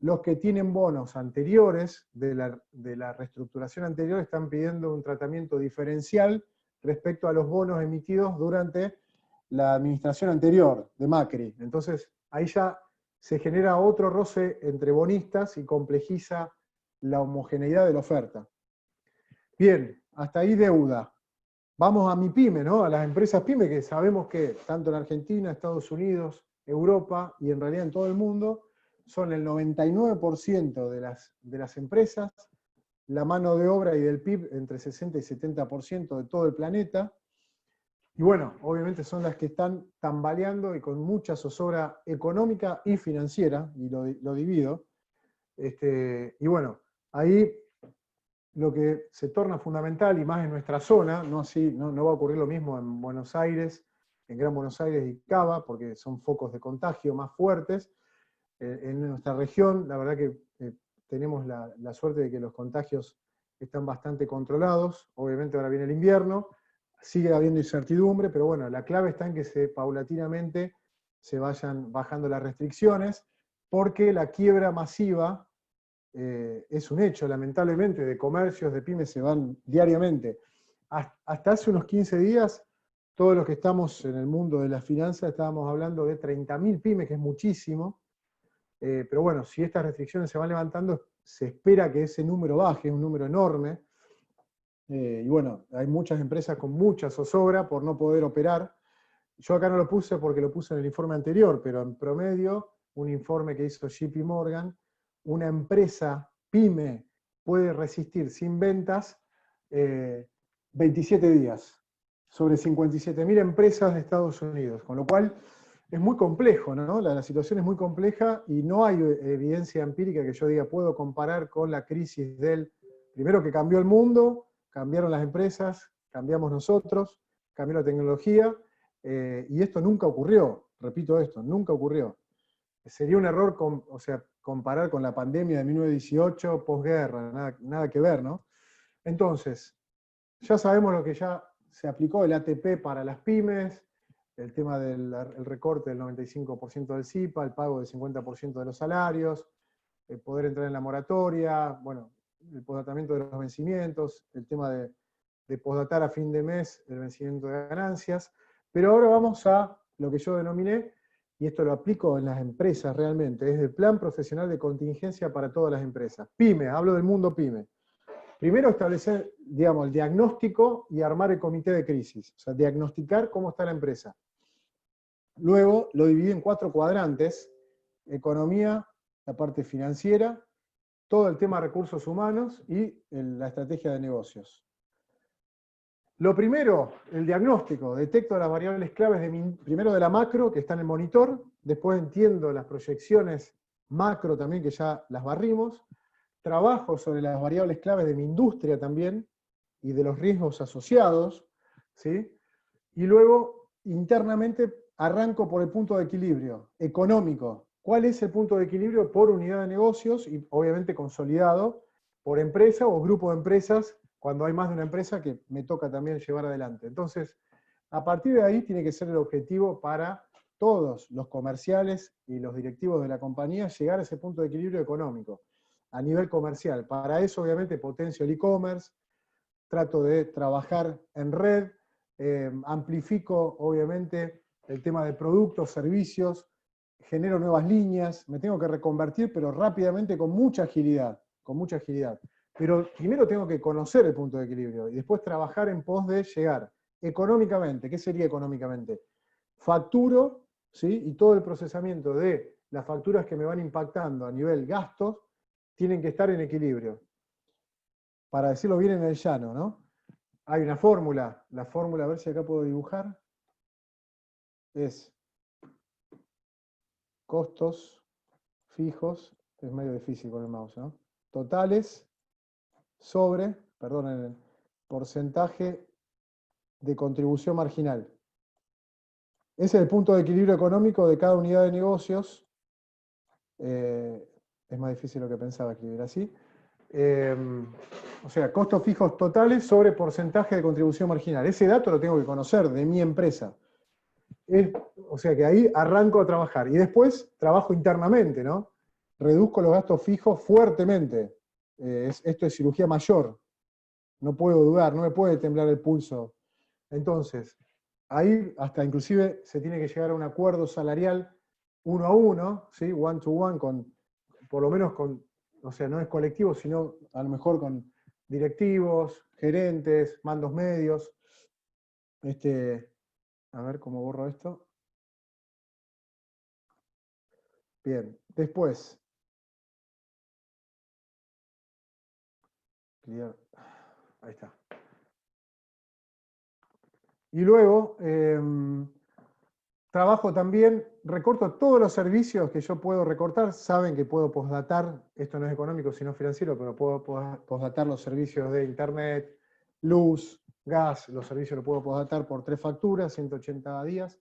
Speaker 2: los que tienen bonos anteriores, de la reestructuración anterior, están pidiendo un tratamiento diferencial respecto a los bonos emitidos durante la administración anterior de Macri. Entonces, ahí ya se genera otro roce entre bonistas y complejiza la homogeneidad de la oferta. Bien, hasta ahí deuda. Vamos a MIPYME, ¿no? A las empresas PYME, que sabemos que tanto en Argentina, Estados Unidos, Europa y en realidad en todo el mundo, son el 99% de las empresas, la mano de obra y del PIB entre 60 y 70% de todo el planeta. Y bueno, obviamente son las que están tambaleando y con mucha zozobra económica y financiera, y lo divido. Y bueno, ahí lo que se torna fundamental, y más en nuestra zona, no va a ocurrir lo mismo en Buenos Aires, en Gran Buenos Aires y Cava, porque son focos de contagio más fuertes. En nuestra región, la verdad que tenemos la suerte de que los contagios están bastante controlados. Obviamente ahora viene el invierno, sigue habiendo incertidumbre, pero bueno, la clave está en que paulatinamente se vayan bajando las restricciones, porque la quiebra masiva es un hecho, lamentablemente, de comercios, de pymes se van diariamente. Hasta hace unos 15 días, todos los que estamos en el mundo de las finanzas estábamos hablando de 30.000 pymes, que es muchísimo, pero bueno, si estas restricciones se van levantando, se espera que ese número baje, es un número enorme, y bueno, hay muchas empresas con mucha zozobra por no poder operar. Yo acá no lo puse porque lo puse en el informe anterior, pero en promedio, un informe que hizo JP Morgan, una empresa pyme puede resistir sin ventas 27 días, sobre 57.000 empresas de Estados Unidos, con lo cual es muy complejo, ¿no? La situación es muy compleja y no hay evidencia empírica que yo diga puedo comparar con la crisis primero que cambió el mundo, cambiaron las empresas, cambiamos nosotros, cambió la tecnología, y esto nunca ocurrió, repito esto, nunca ocurrió. Sería un error comparar con la pandemia de 1918, posguerra, nada que ver, ¿no? Entonces, ya sabemos lo que ya se aplicó el ATP para las pymes, el tema del recorte del 95% del CIPA, el pago del 50% de los salarios, el poder entrar en la moratoria, bueno, el posdatamiento de los vencimientos, el tema de posdatar a fin de mes el vencimiento de ganancias. Pero ahora vamos a lo que yo denominé, y esto lo aplico en las empresas realmente, es el plan profesional de contingencia para todas las empresas. PYME, hablo del mundo PYME. Primero establecer, digamos, el diagnóstico y armar el comité de crisis. O sea, diagnosticar cómo está la empresa. Luego lo dividí en 4 cuadrantes: economía, la parte financiera, todo el tema de recursos humanos y la estrategia de negocios. Lo primero, el diagnóstico. Detecto las variables claves primero de la macro, que está en el monitor, después entiendo las proyecciones macro también, que ya las barrimos, trabajo sobre las variables claves de mi industria también, y de los riesgos asociados, ¿sí? Y luego, internamente, arranco por el punto de equilibrio económico. ¿Cuál es el punto de equilibrio por unidad de negocios? Y obviamente consolidado por empresa o grupo de empresas, cuando hay más de una empresa que me toca también llevar adelante. Entonces, a partir de ahí tiene que ser el objetivo para todos los comerciales y los directivos de la compañía llegar a ese punto de equilibrio económico a nivel comercial. Para eso, obviamente, potencio el e-commerce, trato de trabajar en red, amplifico, obviamente, el tema de productos, servicios, genero nuevas líneas, me tengo que reconvertir, pero rápidamente, con mucha agilidad, con mucha agilidad. Pero primero tengo que conocer el punto de equilibrio y después trabajar en pos de llegar económicamente. ¿Qué sería económicamente? Facturo, ¿sí? Y todo el procesamiento de las facturas que me van impactando a nivel gastos tienen que estar en equilibrio. Para decirlo bien en el llano, ¿no? Hay una fórmula, la fórmula, a ver si acá puedo dibujar, es costos fijos, es medio difícil con el mouse, ¿no? Totales sobre, perdonen, el porcentaje de contribución marginal. Ese es el punto de equilibrio económico de cada unidad de negocios. Es más difícil de lo que pensaba escribir así. O sea, costos fijos totales sobre porcentaje de contribución marginal. Ese dato lo tengo que conocer de mi empresa. O sea que ahí arranco a trabajar. Y después trabajo internamente, ¿no? Reduzco los gastos fijos fuertemente. Esto es cirugía mayor. No puedo dudar, no me puede temblar el pulso. Entonces, ahí hasta inclusive se tiene que llegar a un acuerdo salarial 1 a 1, ¿sí? One to one, por lo menos con, o sea, no es colectivo, sino a lo mejor con directivos, gerentes, mandos medios. A ver cómo borro esto. Bien, después. Ahí está. Y luego, trabajo también, recorto todos los servicios que yo puedo recortar. Saben que puedo postdatar, esto no es económico sino financiero, pero puedo postdatar los servicios de internet, luz, gas, los servicios los puedo postdatar por 3 facturas, 180 días.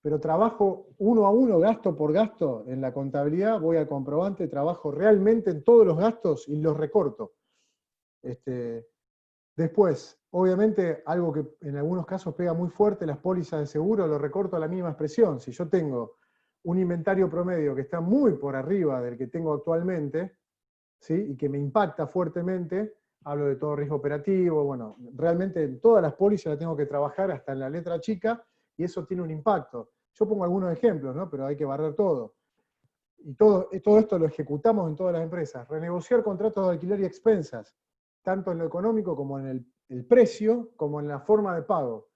Speaker 2: Pero trabajo 1 a 1, gasto por gasto en la contabilidad, voy al comprobante, trabajo realmente en todos los gastos y los recorto. Después, obviamente, algo que en algunos casos pega muy fuerte, las pólizas de seguro, lo recorto a la mínima expresión. Si yo tengo un inventario promedio que está muy por arriba del que tengo actualmente, ¿sí? Y que me impacta fuertemente, hablo de todo riesgo operativo, bueno, realmente en todas las pólizas las tengo que trabajar hasta en la letra chica, y eso tiene un impacto. Yo pongo algunos ejemplos, ¿no? Pero hay que barrer todo. Y todo esto lo ejecutamos en todas las empresas. Renegociar contratos de alquiler y expensas, tanto en lo económico como en el precio, como en la forma de pago,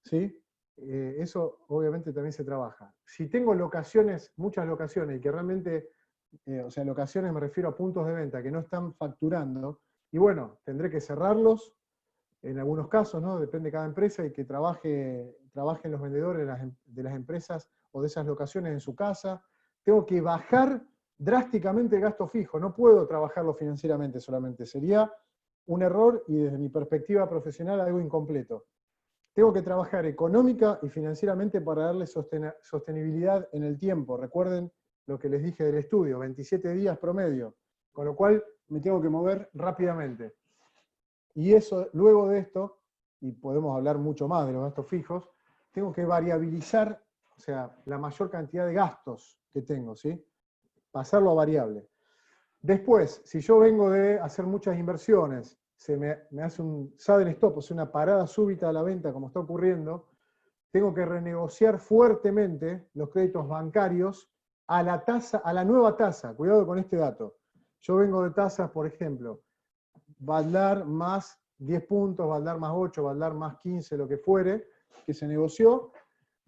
Speaker 2: ¿sí? Eso obviamente también se trabaja. Si tengo locaciones, muchas locaciones, y que realmente, o sea, locaciones me refiero a puntos de venta que no están facturando, y bueno, tendré que cerrarlos, en algunos casos, ¿no? Depende de cada empresa, y que trabajen los vendedores de las empresas o de esas locaciones en su casa. Tengo que bajar drásticamente el gasto fijo, no puedo trabajarlo financieramente solamente, sería un error y desde mi perspectiva profesional algo incompleto. Tengo que trabajar económica y financieramente para darle sostenibilidad en el tiempo. Recuerden lo que les dije del estudio, 27 días promedio, con lo cual me tengo que mover rápidamente. Y eso, luego de esto, y podemos hablar mucho más de los gastos fijos, tengo que variabilizar, o sea, la mayor cantidad de gastos que tengo, ¿sí? Pasarlo a variable. Después, si yo vengo de hacer muchas inversiones, se me hace un sudden stop, o sea, una parada súbita a la venta, como está ocurriendo, tengo que renegociar fuertemente los créditos bancarios a la tasa, a la nueva tasa. Cuidado con este dato. Yo vengo de tasas, por ejemplo, va a dar más 10 puntos, va a dar más 8, va a dar más 15, lo que fuere, que se negoció.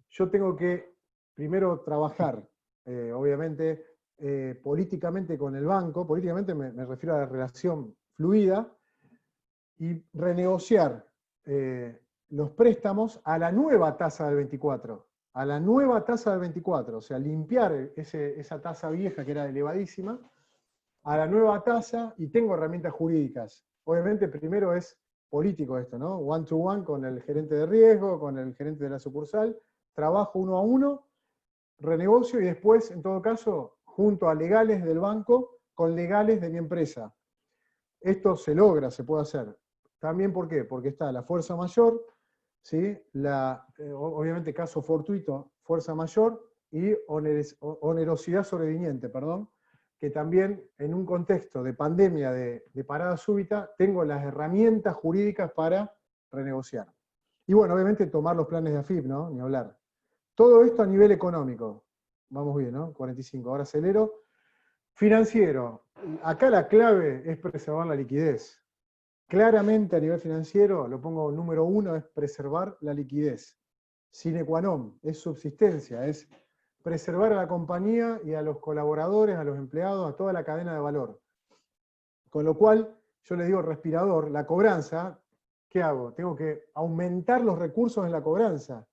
Speaker 2: Yo tengo que primero trabajar, obviamente, políticamente con el banco, políticamente me refiero a la relación fluida, y renegociar los préstamos a la nueva tasa del 24, a la nueva tasa del 24, o sea, limpiar esa tasa vieja que era elevadísima, a la nueva tasa, y tengo herramientas jurídicas. Obviamente primero es político esto, ¿no? One to one con el gerente de riesgo, con el gerente de la sucursal, trabajo uno a uno, renegocio y después, en todo caso, junto a legales del banco con legales de mi empresa. Esto se logra, se puede hacer. También, ¿por qué? Porque está la fuerza mayor, ¿sí? Obviamente caso fortuito, fuerza mayor, y onerosidad sobreviniente, perdón, que también en un contexto de pandemia, de parada súbita, tengo las herramientas jurídicas para renegociar. Y bueno, obviamente tomar los planes de AFIP, ¿no? Ni hablar. Todo esto a nivel económico. Vamos bien, ¿no? 45, ahora acelero. Financiero. Acá la clave es preservar la liquidez. Claramente a nivel financiero, lo pongo número 1, es preservar la liquidez. Sine qua non, es subsistencia, es preservar a la compañía y a los colaboradores, a los empleados, a toda la cadena de valor. Con lo cual, yo le digo respirador, la cobranza, ¿qué hago? Tengo que aumentar los recursos en la cobranza,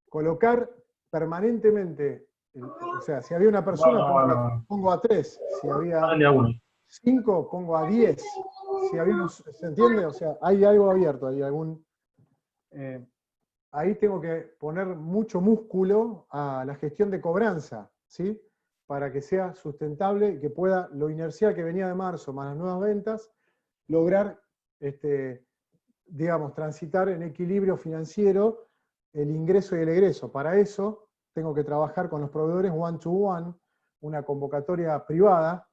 Speaker 2: colocar permanentemente, o sea, si había una persona, pongo a 3, si había 5, pongo a 10, si había unos, ¿se entiende? O sea, hay algo abierto, hay algún... ahí tengo que poner mucho músculo a la gestión de cobranza, ¿sí? Para que sea sustentable y que pueda, lo inercial que venía de marzo, más las nuevas ventas, lograr, digamos, transitar en equilibrio financiero el ingreso y el egreso. Para eso tengo que trabajar con los proveedores one to one, una convocatoria privada.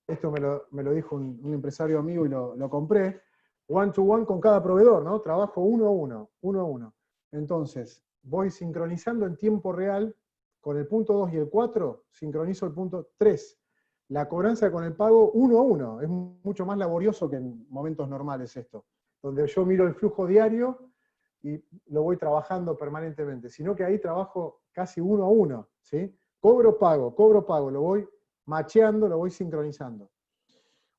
Speaker 2: Esto me lo dijo un empresario amigo y lo compré. One to one con cada proveedor, ¿no? Trabajo uno a uno. Entonces, voy sincronizando en tiempo real con el punto 2 y el 4, sincronizo el punto 3. La cobranza con el pago uno a uno. Es mucho más laborioso que en momentos normales esto, donde yo miro el flujo diario y lo voy trabajando permanentemente, sino que ahí trabajo casi uno a uno, ¿sí? Cobro, pago, lo voy macheando, lo voy sincronizando.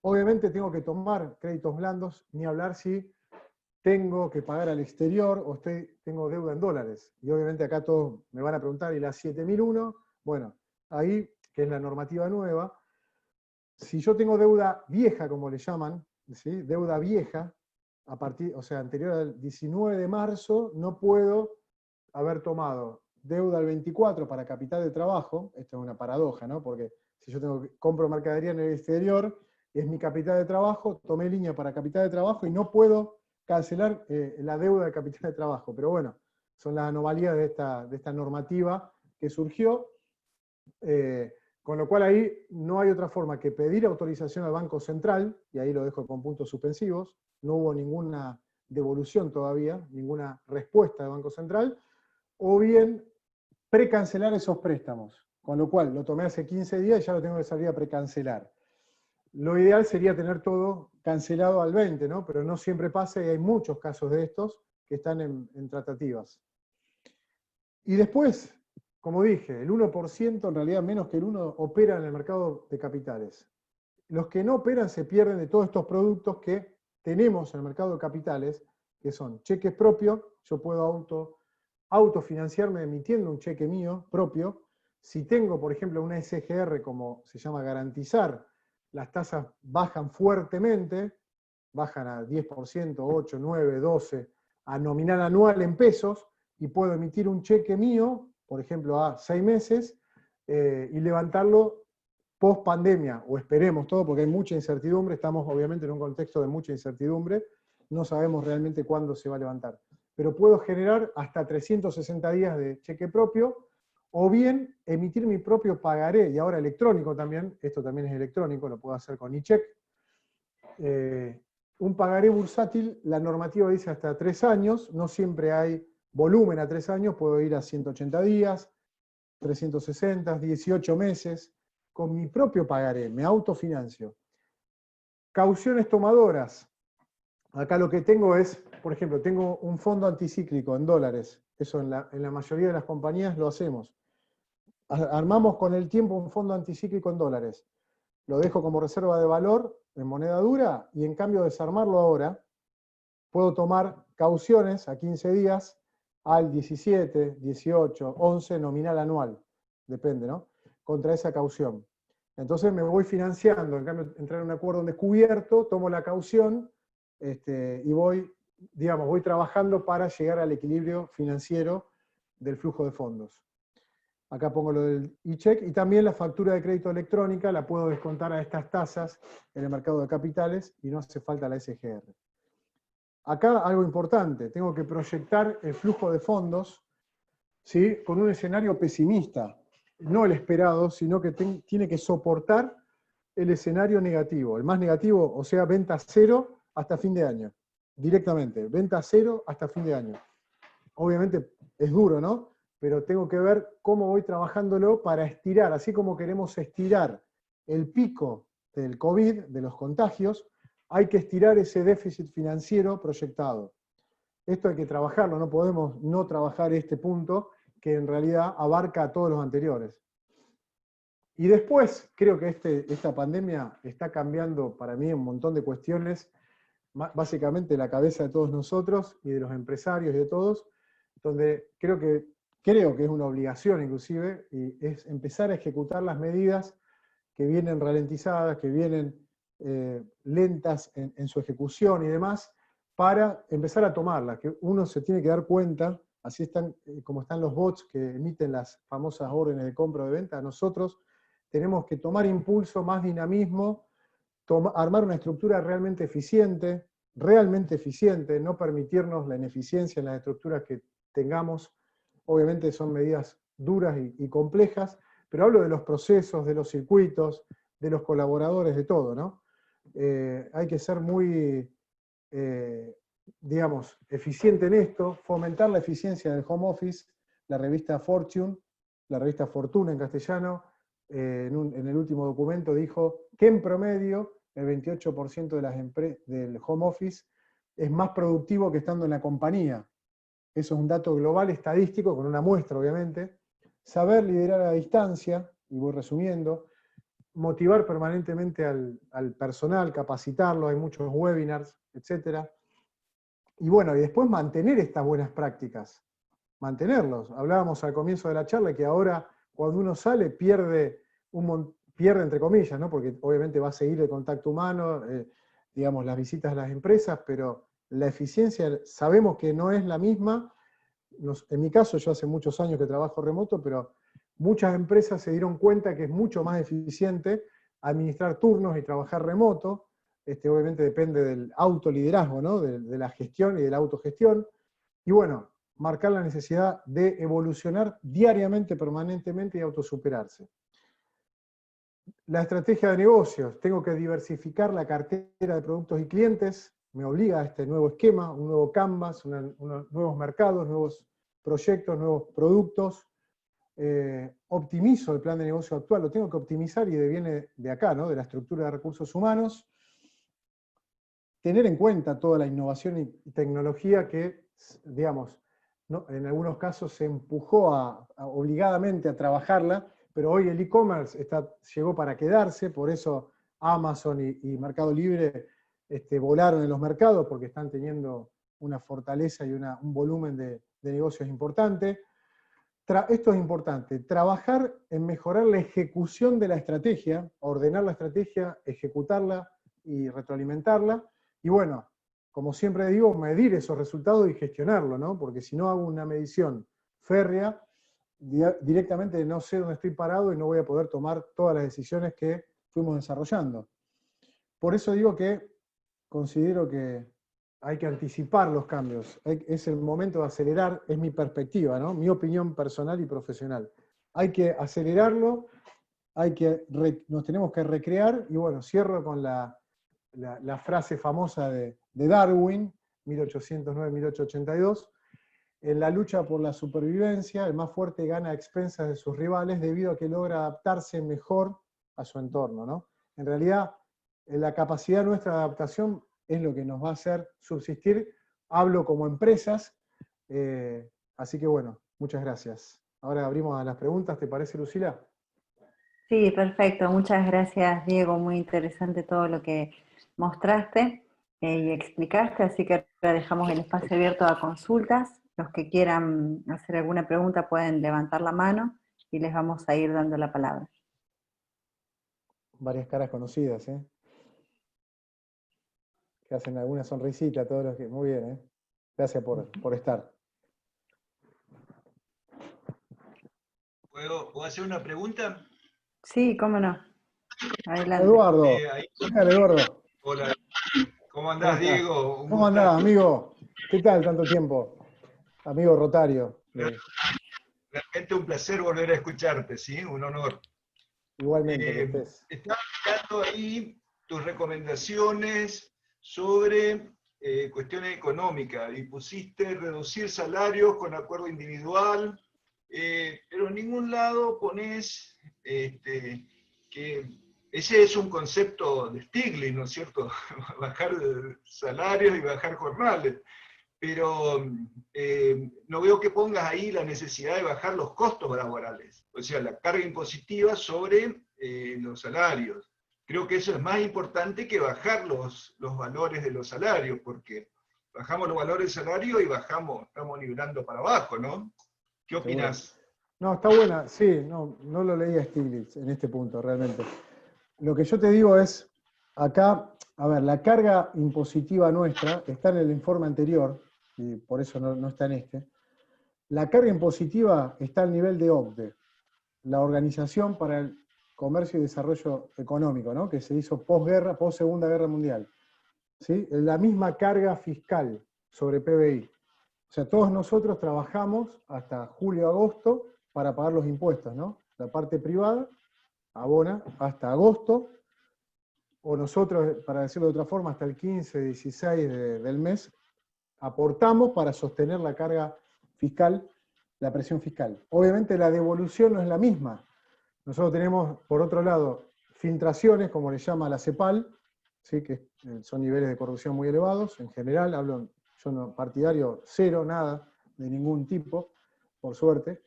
Speaker 2: Obviamente tengo que tomar créditos blandos, ni hablar si tengo que pagar al exterior o tengo deuda en dólares. Y obviamente acá todos me van a preguntar, ¿y la 7001? Bueno, ahí, que es la normativa nueva, si yo tengo deuda vieja, como le llaman, ¿sí? Deuda vieja, a partir, o sea, anterior al 19 de marzo, no puedo haber tomado deuda al 24 para capital de trabajo. Esto es una paradoja, ¿no? Porque si yo compro mercadería en el exterior, es mi capital de trabajo, tomé línea para capital de trabajo y no puedo cancelar la deuda de capital de trabajo. Pero bueno, son las anomalías de esta normativa que surgió, con lo cual ahí no hay otra forma que pedir autorización al Banco Central, y ahí lo dejo con puntos suspensivos, no hubo ninguna devolución todavía, ninguna respuesta del Banco Central, o bien precancelar esos préstamos, con lo cual lo tomé hace 15 días y ya lo tengo que salir a precancelar. Lo ideal sería tener todo cancelado al 20, ¿no? Pero no siempre pasa y hay muchos casos de estos que están en tratativas. Y después, como dije, el 1%, en realidad menos que el 1%, opera en el mercado de capitales. Los que no operan se pierden de todos estos productos que tenemos en el mercado de capitales, que son cheques propios, yo puedo autofinanciarme emitiendo un cheque mío propio. Si tengo, por ejemplo, una SGR, como se llama garantizar, las tasas bajan fuertemente, bajan a 10%, 8, 9, 12, a nominal anual en pesos, y puedo emitir un cheque mío, por ejemplo, a 6 meses, y levantarlo post pandemia, o esperemos todo, porque hay mucha incertidumbre, estamos obviamente en un contexto de mucha incertidumbre, no sabemos realmente cuándo se va a levantar. Pero puedo generar hasta 360 días de cheque propio, o bien emitir mi propio pagaré, y ahora electrónico también, esto también es electrónico, lo puedo hacer con iCheck. Un pagaré bursátil, la normativa dice hasta 3 años, no siempre hay volumen a 3 años, puedo ir a 180 días, 360, 18 meses, con mi propio pagaré, me autofinancio. Cauciones tomadoras. Acá lo que tengo es, por ejemplo, tengo un fondo anticíclico en dólares. Eso en la mayoría de las compañías lo hacemos. Armamos con el tiempo un fondo anticíclico en dólares. Lo dejo como reserva de valor en moneda dura y en cambio de desarmarlo ahora, puedo tomar cauciones a 15 días al 17, 18, 11 nominal anual, depende, ¿no? Contra esa caución. Entonces me voy financiando, en cambio, entrar en un acuerdo en descubierto, tomo la caución y voy, digamos, voy trabajando para llegar al equilibrio financiero del flujo de fondos. Acá pongo lo del e-check y también la factura de crédito electrónica la puedo descontar a estas tasas en el mercado de capitales y no hace falta la SGR. Acá algo importante, tengo que proyectar el flujo de fondos, ¿sí?, con un escenario pesimista, no el esperado, sino que tiene que soportar el escenario negativo, el más negativo, o sea, venta cero hasta fin de año, directamente, venta cero hasta fin de año. Obviamente es duro, ¿no? Pero tengo que ver cómo voy trabajándolo para estirar, así como queremos estirar el pico del COVID, de los contagios, hay que estirar ese déficit financiero proyectado. Esto hay que trabajarlo, no podemos no trabajar este punto que en realidad abarca a todos los anteriores. Y después, creo que esta pandemia está cambiando para mí un montón de cuestiones, básicamente la cabeza de todos nosotros y de los empresarios y de todos, donde creo que es una obligación inclusive, y es empezar a ejecutar las medidas que vienen ralentizadas, que vienen lentas en su ejecución y demás, para empezar a tomarlas, que uno se tiene que dar cuenta, así están, como están los bots que emiten las famosas órdenes de compra o de venta, nosotros tenemos que tomar impulso, más dinamismo, armar una estructura realmente eficiente, no permitirnos la ineficiencia en las estructuras que tengamos. Obviamente son medidas duras y complejas, pero hablo de los procesos, de los circuitos, de los colaboradores, de todo, ¿no? Hay que ser muy, digamos, eficiente en esto, fomentar la eficiencia del home office. La revista Fortune, la revista Fortuna en castellano, en el último documento dijo que en promedio el 28% del home office es más productivo que estando en la compañía. Eso es un dato global, estadístico, con una muestra obviamente. Saber liderar a distancia, y voy resumiendo, motivar permanentemente al personal, capacitarlo, hay muchos webinars, etc. Y bueno, y después mantener estas buenas prácticas, mantenerlos. Hablábamos al comienzo de la charla que ahora cuando uno sale pierde entre comillas, ¿no? Porque obviamente va a seguir el contacto humano, digamos, las visitas a las empresas, pero la eficiencia sabemos que no es la misma. En mi caso, yo hace muchos años que trabajo remoto, pero muchas empresas se dieron cuenta que es mucho más eficiente administrar turnos y trabajar remoto. Obviamente depende del autoliderazgo, ¿no? De la gestión y de la autogestión. Y bueno, marcar la necesidad de evolucionar diariamente, permanentemente y autosuperarse. La estrategia de negocios, tengo que diversificar la cartera de productos y clientes, me obliga a este nuevo esquema, un nuevo canvas, unos nuevos mercados, nuevos proyectos, nuevos productos. Optimizo el plan de negocio actual, lo tengo que optimizar y viene de acá, ¿no? De la estructura de recursos humanos. Tener en cuenta toda la innovación y tecnología que, digamos, ¿no? En algunos casos se empujó obligadamente a trabajarla, pero hoy el e-commerce llegó para quedarse, por eso Amazon y Mercado Libre volaron en los mercados, porque están teniendo una fortaleza y un volumen de negocios importante. Esto es importante, trabajar en mejorar la ejecución de la estrategia, ordenar la estrategia, ejecutarla y retroalimentarla, y bueno, como siempre digo, medir esos resultados y gestionarlo, ¿no? Porque si no hago una medición férrea, directamente no sé dónde estoy parado y no voy a poder tomar todas las decisiones que fuimos desarrollando. Por eso digo que considero que hay que anticipar los cambios, es el momento de acelerar, es mi perspectiva, ¿no? Mi opinión personal y profesional. Hay que acelerarlo, nos tenemos que recrear, y bueno, cierro con la frase famosa de Darwin, 1809-1882, en la lucha por la supervivencia, el más fuerte gana a expensas de sus rivales debido a que logra adaptarse mejor a su entorno, ¿no? En realidad, la capacidad nuestra de adaptación es lo que nos va a hacer subsistir. Hablo como empresas, así que bueno, muchas gracias. Ahora abrimos a las preguntas, ¿te parece, Lucila?
Speaker 4: Sí, perfecto. Muchas gracias, Diego. Muy interesante todo lo que mostraste y explicaste, así que ahora dejamos el espacio abierto a consultas. los que quieran hacer alguna pregunta pueden levantar la mano y les vamos a ir dando la palabra.
Speaker 2: Varias caras conocidas, ¿eh? Que hacen alguna sonrisita a todos los que... Muy bien, ¿eh? Gracias por estar.
Speaker 5: ¿Puedo hacer una pregunta?
Speaker 4: Sí, cómo no. Adelante.
Speaker 2: Eduardo,
Speaker 5: Ahí.
Speaker 2: dale, Eduardo.
Speaker 5: Hola, ¿cómo
Speaker 2: ¿Cómo
Speaker 5: andás,
Speaker 2: estás?
Speaker 5: Diego? Un
Speaker 2: ¿Cómo
Speaker 5: gustazo.
Speaker 2: andás, amigo? ¿Qué tal tanto tiempo? Amigo Rotario.
Speaker 5: Realmente un placer volver a escucharte, ¿sí? Un honor.
Speaker 2: Igualmente que estés.
Speaker 5: Estaba mirando ahí tus recomendaciones sobre cuestiones económicas y pusiste reducir salarios con acuerdo individual, pero en ningún lado pones que ese es un concepto de Stiglitz, ¿no es cierto? Bajar salarios y bajar jornales. Pero no veo que pongas ahí la necesidad de bajar los costos laborales, o sea, la carga impositiva sobre los salarios. Creo que eso es más importante que bajar los valores de los salarios, porque bajamos los valores del salario y estamos nivelando para abajo, ¿no? ¿Qué opinás?
Speaker 2: No, está buena, sí, no lo leí a Stiglitz en este punto, realmente. Lo que yo te digo es, acá, a ver, la carga impositiva nuestra está en el informe anterior, y por eso no está en este. La carga impositiva está al nivel de OCDE, la Organización para el Comercio y Desarrollo Económico, ¿no? Que se hizo posguerra, post Segunda Guerra Mundial. ¿Sí? La misma carga fiscal sobre PBI. O sea, todos nosotros trabajamos hasta julio-agosto para pagar los impuestos, ¿no? La parte privada abona hasta agosto, o nosotros, para decirlo de otra forma, hasta el 15, 16 del mes, aportamos para sostener la carga fiscal, la presión fiscal. Obviamente la devolución no es la misma. Nosotros tenemos, por otro lado, filtraciones, como le llama la CEPAL, ¿sí? Que son niveles de corrupción muy elevados. En general, hablo, yo no partidario, cero, nada, de ningún tipo, por suerte.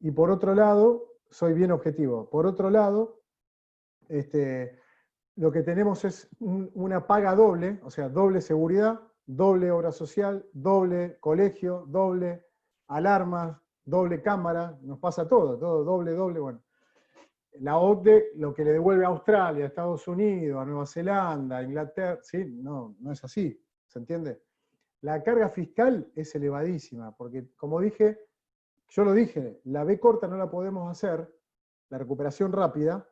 Speaker 2: Y por otro lado, soy bien objetivo. Por otro lado, lo que tenemos es una paga doble, o sea, doble seguridad, doble obra social, doble colegio, doble alarmas, doble cámara, nos pasa todo doble, bueno. La OCDE lo que le devuelve a Australia, a Estados Unidos, a Nueva Zelanda, a Inglaterra, ¿sí? No es así, ¿se entiende? La carga fiscal es elevadísima, porque como dije, yo lo dije, la B corta no la podemos hacer, la recuperación rápida,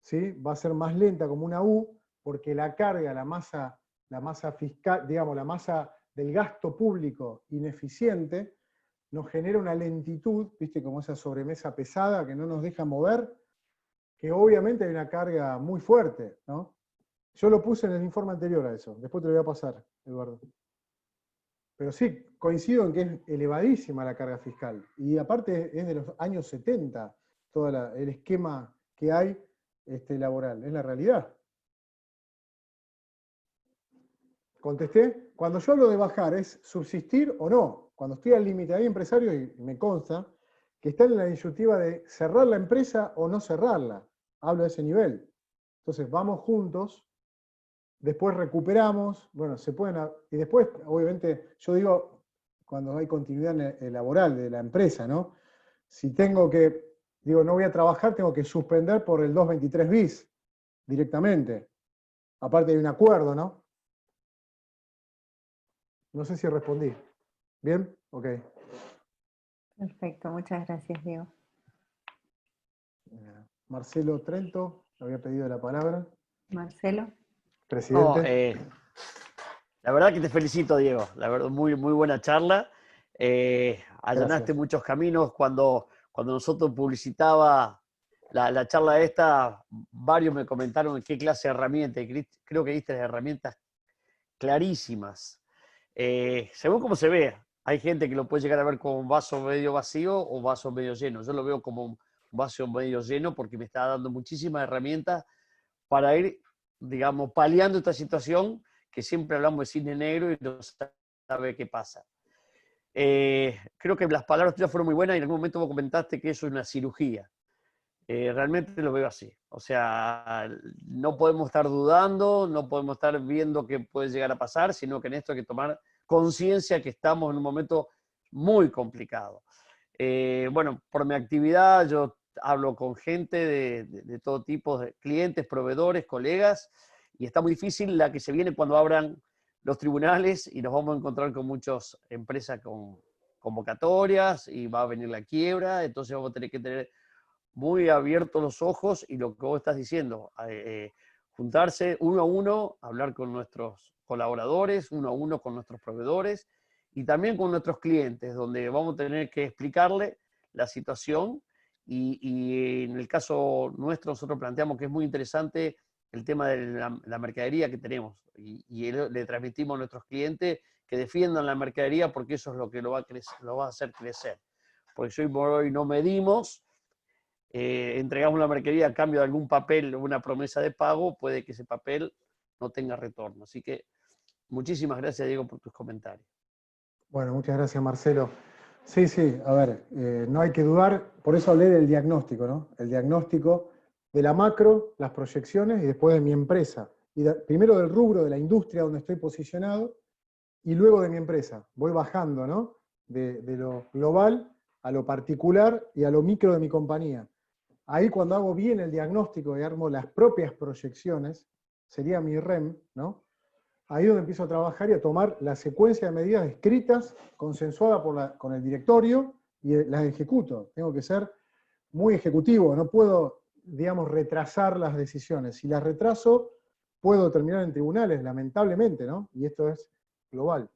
Speaker 2: ¿sí? Va a ser más lenta como una U, porque la carga, la masa fiscal, digamos, la masa del gasto público ineficiente, nos genera una lentitud, ¿viste? Como esa sobremesa pesada que no nos deja mover, que obviamente hay una carga muy fuerte, ¿no? Yo lo puse en el informe anterior a eso, después te lo voy a pasar, Eduardo. Pero sí, coincido en que es elevadísima la carga fiscal, y aparte es de los años 70, todo el esquema que hay laboral, es la realidad. Contesté, cuando yo hablo de bajar, ¿es subsistir o no? Cuando estoy al límite, hay empresarios, y me consta, que están en la disyuntiva de cerrar la empresa o no cerrarla. Hablo de ese nivel. Entonces, vamos juntos, después recuperamos, bueno, se pueden... Y después, obviamente, yo digo, cuando hay continuidad laboral de la empresa, ¿no? Si tengo que, digo, no voy a trabajar, tengo que suspender por el 223 bis, directamente. Aparte hay un acuerdo, ¿no? No sé si respondí. ¿Bien? Ok.
Speaker 4: Perfecto, muchas gracias, Diego.
Speaker 2: Marcelo Trento, había pedido la palabra.
Speaker 4: Marcelo.
Speaker 2: Presidente.
Speaker 1: No, la verdad que te felicito, Diego. La verdad, muy buena charla. Allanaste
Speaker 2: Gracias.
Speaker 1: muchos caminos. Cuando nosotros publicitaba la charla esta, varios me comentaron qué clase de herramientas. Creo que diste herramientas clarísimas. Según cómo se ve, hay gente que lo puede llegar a ver como un vaso medio vacío o vaso medio lleno. Yo lo veo como un vaso medio lleno porque me está dando muchísimas herramientas para ir, digamos, paliando esta situación que siempre hablamos de cine negro y no sabe qué pasa. Creo que las palabras tuyas fueron muy buenas y en algún momento vos comentaste que eso es una cirugía. Realmente lo veo así. O sea, no podemos estar dudando, no podemos estar viendo qué puede llegar a pasar, sino que en esto hay que tomar conciencia que estamos en un momento muy complicado. Bueno, por mi actividad yo hablo con gente de todo tipo, de clientes, proveedores, colegas, y está muy difícil la que se viene cuando abran los tribunales y nos vamos a encontrar con muchas empresas con convocatorias y va a venir la quiebra, entonces vamos a tener que tener muy abiertos los ojos y lo que vos estás diciendo, juntarse uno a uno, hablar con nuestros colaboradores, uno a uno con nuestros proveedores y también con nuestros clientes, donde vamos a tener que explicarle la situación y en el caso nuestro nosotros planteamos que es muy interesante el tema de la mercadería que tenemos y le transmitimos a nuestros clientes que defiendan la mercadería porque eso es lo que lo va a hacer crecer. Porque si hoy por hoy no medimos, entregamos la mercadería a cambio de algún papel o una promesa de pago, puede que ese papel no tenga retorno. Así que muchísimas gracias, Diego, por tus comentarios.
Speaker 2: Bueno, muchas gracias, Marcelo. Sí, a ver, no hay que dudar, por eso hablé del diagnóstico, ¿no? El diagnóstico de la macro, las proyecciones y después de mi empresa. Primero del rubro de la industria donde estoy posicionado y luego de mi empresa. Voy bajando, ¿no? De lo global a lo particular y a lo micro de mi compañía. Ahí cuando hago bien el diagnóstico y armo las propias proyecciones, sería mi REM, ¿no? Ahí es donde empiezo a trabajar y a tomar la secuencia de medidas escritas, consensuada con el directorio, y las ejecuto. Tengo que ser muy ejecutivo, no puedo, digamos, retrasar las decisiones. Si las retraso, puedo terminar en tribunales, lamentablemente, ¿no? Y esto es global.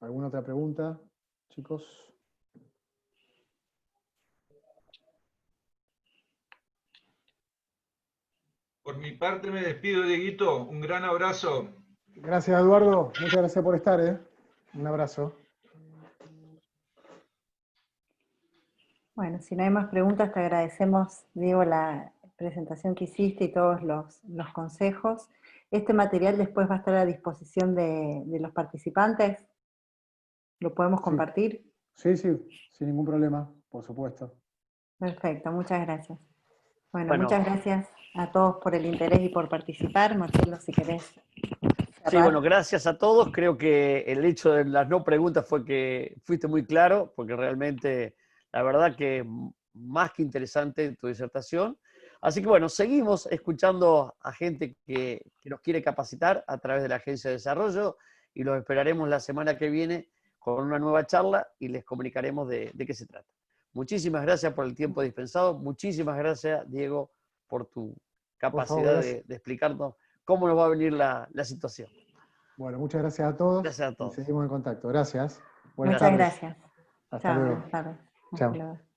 Speaker 2: ¿Alguna otra pregunta, chicos?
Speaker 5: Por mi parte me despido, Dieguito. Un gran abrazo.
Speaker 2: Gracias, Eduardo. Muchas gracias por estar, ¿eh? Un abrazo.
Speaker 4: Bueno, si no hay más preguntas, te agradecemos, Diego, la presentación que hiciste y todos los consejos. Este material después va a estar a disposición de los participantes. ¿Lo podemos compartir?
Speaker 2: Sí, sin ningún problema, por supuesto.
Speaker 4: Perfecto, muchas gracias. Bueno,
Speaker 1: Bueno,
Speaker 4: muchas gracias a todos por el interés y por participar. Marcelo, si querés cerrar.
Speaker 1: sí, bueno, gracias a todos. Creo que el hecho de las no preguntas fue que fuiste muy claro, porque realmente, la verdad que más que interesante tu disertación. Así que bueno, seguimos escuchando a gente que nos quiere capacitar a través de la Agencia de Desarrollo y los esperaremos la semana que viene con una nueva charla y les comunicaremos de qué se trata. Muchísimas gracias por el tiempo dispensado. Muchísimas gracias, Diego, por tu capacidad de explicarnos cómo nos va a venir la situación.
Speaker 2: Bueno, muchas gracias a todos.
Speaker 1: Gracias a todos.
Speaker 2: Y seguimos en contacto. Gracias. Buenas
Speaker 4: Muchas
Speaker 2: tardes.
Speaker 4: gracias.
Speaker 2: Hasta
Speaker 4: Chao,
Speaker 2: luego.
Speaker 4: buenas tardes.
Speaker 2: Chao.
Speaker 4: Hasta luego.